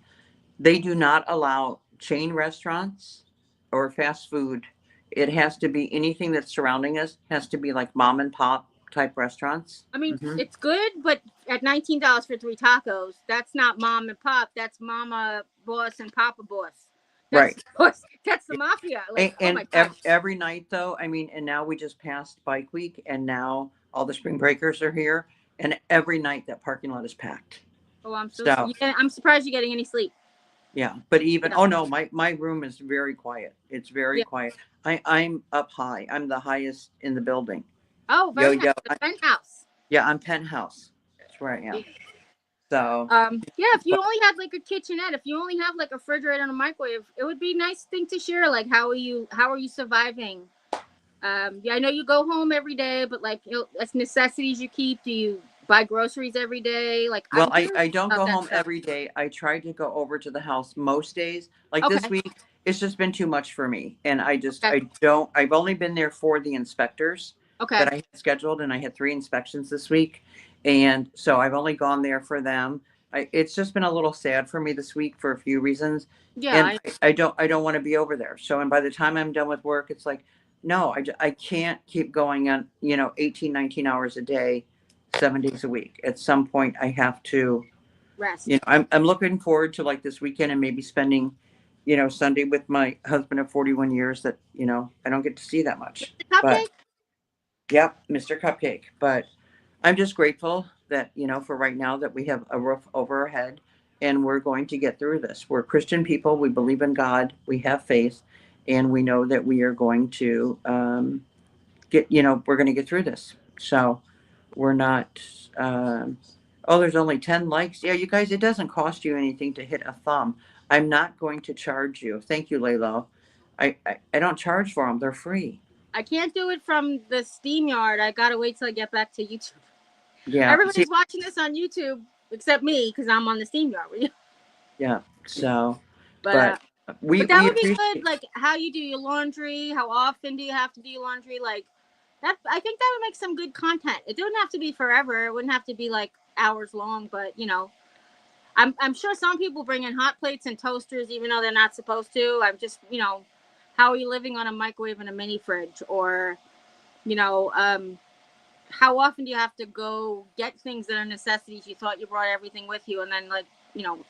they do not allow chain restaurants or fast food. It has to be anything that's surrounding us has to be like mom and pop type restaurants. I mean, Mm-hmm. it's good, but at $19 for 3 tacos, that's not mom and pop. That's mama boss and papa boss. That's Right. that's the mafia. Like, oh my And god. every night though, I mean, and now we just passed Bike Week, and now all the spring breakers are here, and every night that parking lot is packed. Oh, I'm so So yeah, I'm surprised you're getting any sleep. yeah, but even Yeah. oh no, my room is very quiet. It's very Yeah. quiet. I'm up high. I'm the highest in the building. Oh, Yo very nice. yo. The penthouse. Yeah, I'm penthouse. That's where I am. So Yeah, if you but only had like a kitchenette, if you only have like a refrigerator and a microwave, it would be a nice thing to share. Like, how are you surviving? Yeah, I know you go home every day, but like, that's necessities you keep. Do you buy groceries every day? Like, well, I'm curious I don't about go that home stuff. every day. I try to go over to the house most days. Like this Okay. week, it's just been too much for me. And Okay. I've only been there for the inspectors Okay. that I had scheduled, and I had 3 inspections this week. And so I've only gone there for them. It's just been a little sad for me this week for a few reasons. Yeah. And I don't want to be over there. So, and by the time I'm done with work, it's like, no, I can't keep going on, 18, 19 hours a day, 7 days a week. At some point I have to, Rest. I'm looking forward to like this weekend and maybe spending, Sunday with my husband of 41 years that, I don't get to see that much. The cupcake. But yep, Mr. Cupcake. But I'm just grateful that, for right now that we have a roof over our head and we're going to get through this. We're Christian people. We believe in God. We have faith, and we know that we are going to we're going to get through this. So we're not, oh, there's only 10 likes. Yeah, you guys, it doesn't cost you anything to hit a thumb. I'm not going to charge you. Thank you, Laylo. I don't charge for them. They're free. I can't do it from the SteamYard. I gotta wait till I get back to YouTube. Yeah. See, Everybody's watching this on YouTube except me because I'm on the SteamYard. yeah. So, But we that would be good. appreciate. Like, how you do your laundry. How often do you have to do your laundry? Like that. I think that would make some good content. It wouldn't have to be forever. It wouldn't have to be like hours long. But I'm sure some people bring in hot plates and toasters even though they're not supposed to. I'm just how are you living on a microwave and a mini fridge? Or how often do you have to go get things that are necessities? You thought you brought everything with you, and then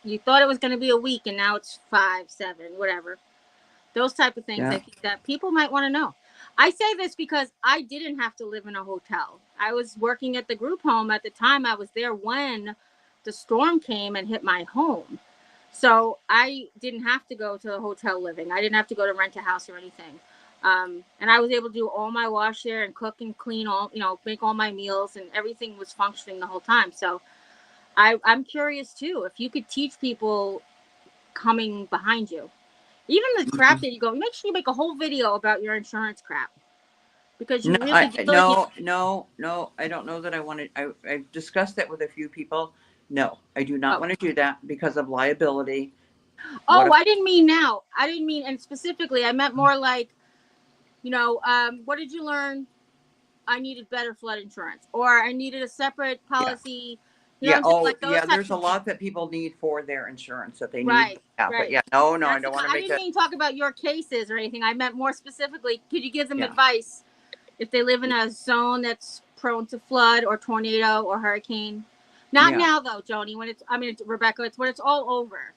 you thought it was going to be a week, and now it's 5, 7, whatever. Those type of things, Yeah. I think that people might want to know. I say this because I didn't have to live in a hotel. I was working at the group home at the time. I was there when the storm came and hit my home. So I didn't have to go to hotel living. I didn't have to go to rent a house or anything. And I was able to do all my wash there and cook and clean make all my meals, and everything was functioning the whole time. So I'm curious too, if you could teach people coming behind you, even the crap that you go, make sure you make a whole video about your insurance crap because you No, really feel like no. I don't know that I want to. I've discussed that with a few people. No, I do not want to do that because of liability. What Oh, if, I didn't mean now. I didn't mean, and specifically, I meant more like, what did you learn? I needed better flood insurance, or I needed a separate policy. You know yeah. what I'm saying? Oh, Like those yeah. types There's a of things. lot that people need for their insurance that they need. Right, Yeah, but right. yeah, no, I That's don't want to I make didn't that. mean talk about your cases or anything. I meant more specifically, could you give them Yeah. advice if they live in a zone that's prone to flood or tornado or hurricane? Not Yeah. now though, Joni. Rebecca, it's when it's all over.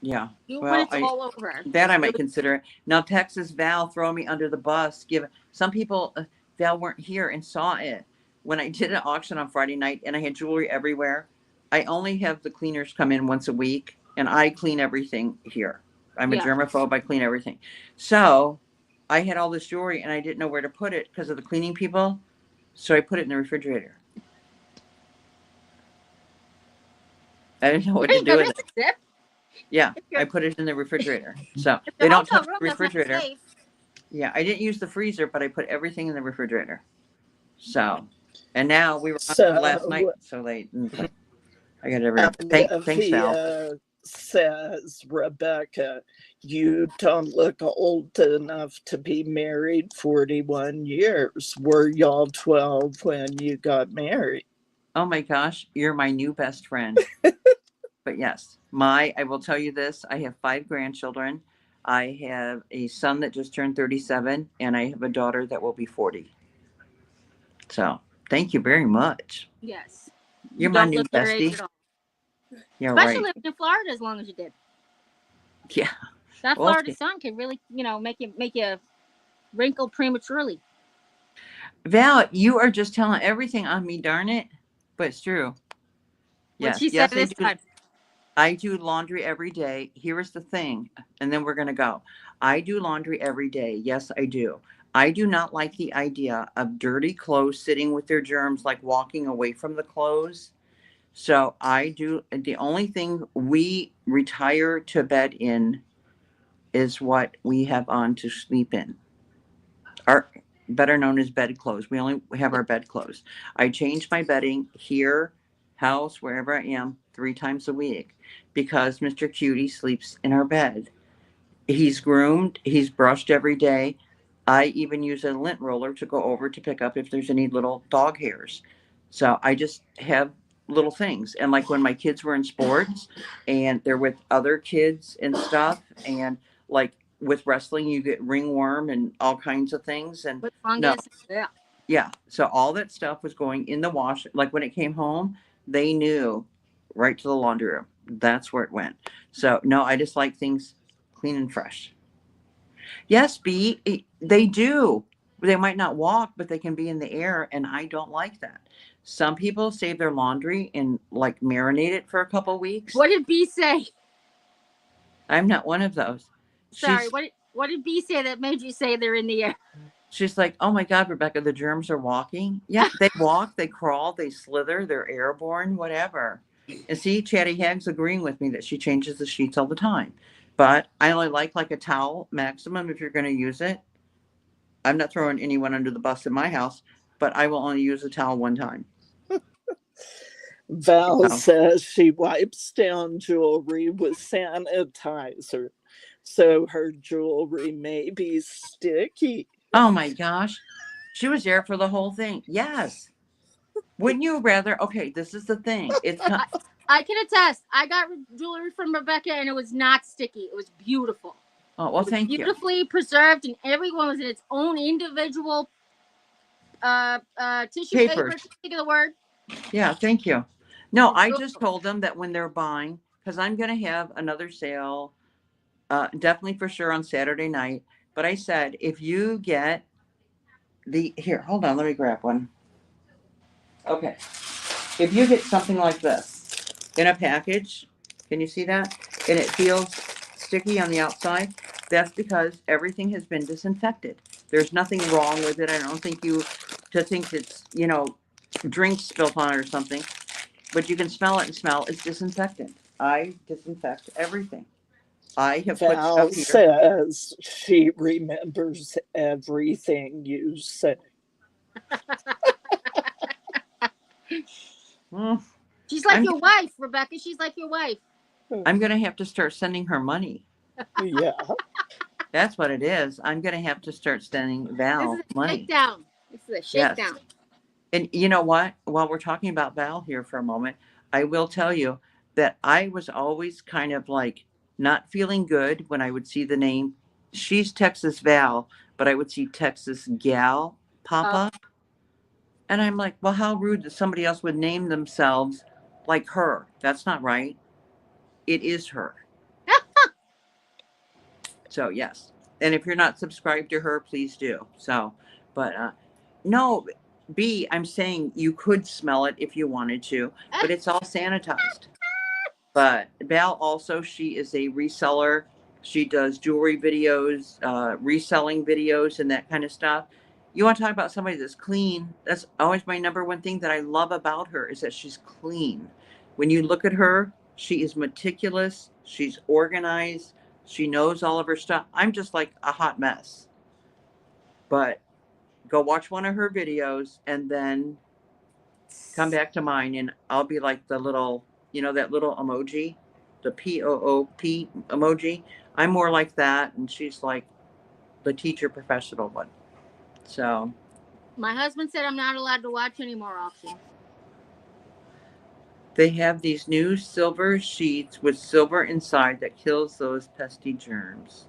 Yeah. When Well, it's all over. I might consider it. Now, Texas Val, throw me under the bus. Give some people, Val weren't here and saw it when I did an auction on Friday night, and I had jewelry everywhere. I only have the cleaners come in once a week, and I clean everything here. I'm a Yeah. germaphobe. I clean everything. So I had all this jewelry, and I didn't know where to put it because of the cleaning people. So I put it in the refrigerator. I didn't know what to do with it. Zip. Yeah, I put it in the refrigerator. So If they the don't hotel touch room the doesn't have a refrigerator. safe. Yeah, I didn't use the freezer, but I put everything in the refrigerator. So, and now we were on last night, So so late. I got everything. Thanks, Val. says, Rebecca, you don't look old enough to be married 41 years. Were y'all 12 when you got married? Oh my gosh, you're my new best friend. But yes, I will tell you this, I have 5 grandchildren. I have a son that just turned 37, and I have a daughter that will be 40. So thank you very much. Yes. You You're my don't new look your age bestie. at all. Yeah, Especially right. living in Florida as long as you did. Yeah. That Well, Florida sun can really, make you wrinkle prematurely. Val, you are just telling everything on me, darn it. But it's true. What'd Yes. she say Yes, I this do. time? I do laundry every day. Here's the thing, and then we're going to go. I do laundry every day. Yes, I do. I do not like the idea of dirty clothes sitting with their germs, like walking away from the clothes. So I do. The only thing we retire to bed in is what we have on to sleep in. Our better known as bedclothes. We only have our bedclothes. I change my bedding here, house, wherever I am, 3 times a week because Mr. Cutie sleeps in our bed. He's groomed, he's brushed every day. I even use a lint roller to go over to pick up if there's any little dog hairs. So I just have little things. And like when my kids were in sports and they're with other kids and stuff, and like with wrestling, you get ringworm and all kinds of things. And With no, fungus? Yeah. yeah. So all that stuff was going in the wash. Like when it came home, they knew right to the laundry room. That's where it went. So no, I just like things clean and fresh. Yes, they do. They might not walk, but they can be in the air, and I don't like that. Some people save their laundry and like marinate it for a couple weeks. What did B say? I'm not one of those. Sorry, She's what did B say that made you say they're in the air? she's like, "Oh my God, Rebecca, the germs are walking." Yeah, they walk, they crawl, they slither, they're airborne, whatever. And see, Chatty Hag's agreeing with me that she changes the sheets all the time. But I only like a towel maximum if you're going to use it. I'm not throwing anyone under the bus in my house, but I will only use a towel one time. Val So, says she wipes down jewelry with sanitizer, so her jewelry may be sticky. oh my gosh, she was there for the whole thing. Yes. Wouldn't you rather? Okay, this is the thing. I can attest. I got jewelry from Rebecca and it was not sticky. It was beautiful. Oh well, thank you. Beautifully preserved, and everyone was in its own individual tissue paper. Papers. Think of the word. Yeah, thank you. No, I just told them that when they're buying, because I'm going to have another sale, definitely for sure on Saturday night. But I said, if you get here, hold on, let me grab one. Okay. If you get something like this in a package, can you see that? And it feels sticky on the outside, that's because everything has been disinfected. There's nothing wrong with it. I don't think to think it's, drinks spilt on it or something, but you can smell it and smell it's disinfectant. I disinfect everything. I have put Val stuff here. says she remembers everything you say. Mm, She's like I'm, your wife, Rebecca. She's like your wife. I'm going to have to start sending her money. Yeah. That's what it is. I'm going to have to start sending This is Val a money. shakedown. This is a Yes. shakedown. And you know what? While we're talking about Val here for a moment, I will tell you that I was always kind of like not feeling good when I would see the name. She's Texas Val, but I would see Texas Gal pop up. And I'm like, well, how rude that somebody else would name themselves like her. That's not right. It is her. So, yes. And if you're not subscribed to her, please do. So, but no, B, I'm saying you could smell it if you wanted to, but it's all sanitized. But Val also, she is a reseller. She does jewelry videos, reselling videos, and that kind of stuff. You want to talk about somebody that's clean? That's always my number one thing that I love about her is that she's clean. When you look at her, she is meticulous. She's organized. She knows all of her stuff. I'm just like a hot mess. But go watch one of her videos and then come back to mine, and I'll be like the little, that little emoji, the POOP emoji. I'm more like that, and she's like the teacher professional one. So My husband said I'm not allowed to watch any more auctions. They have these new silver sheets with silver inside that kills those pesky germs.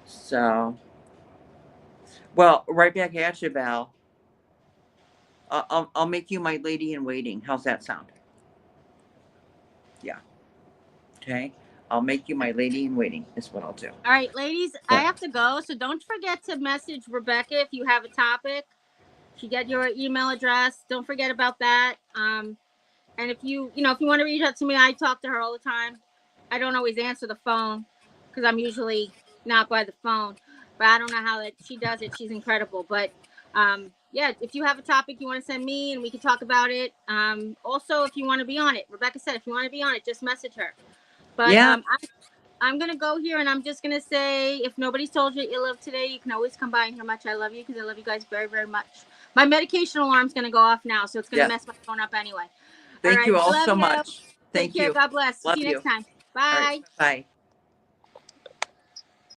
So, well, right back at you, Val. I'll make you my lady in waiting. How's that sound? Yeah. Okay. I'll make you my lady in waiting. Is what I'll do. All right, ladies, I have to go, so don't forget to message Rebecca if you have a topic. She get your email address. Don't forget about that. And if you want to reach out to me, I talk to her all the time. I don't always answer the phone because I'm usually not by the phone. But I don't know how that she does it. She's incredible. But yeah, if you have a topic you want to send me and we can talk about it. Also, if you want to be on it, Rebecca said, if you want to be on it, just message her. But Yeah. I'm going to go here and I'm just going to say, if nobody's told you ill of today, you can always come by and hear much I love you because I love you guys very, very much. My medication alarm's going to go off now, so it's going to mess my phone up anyway. Thank you all I love so you. much. Thank Take care. you. God bless. Love See you you. next time. Bye. All right. Bye.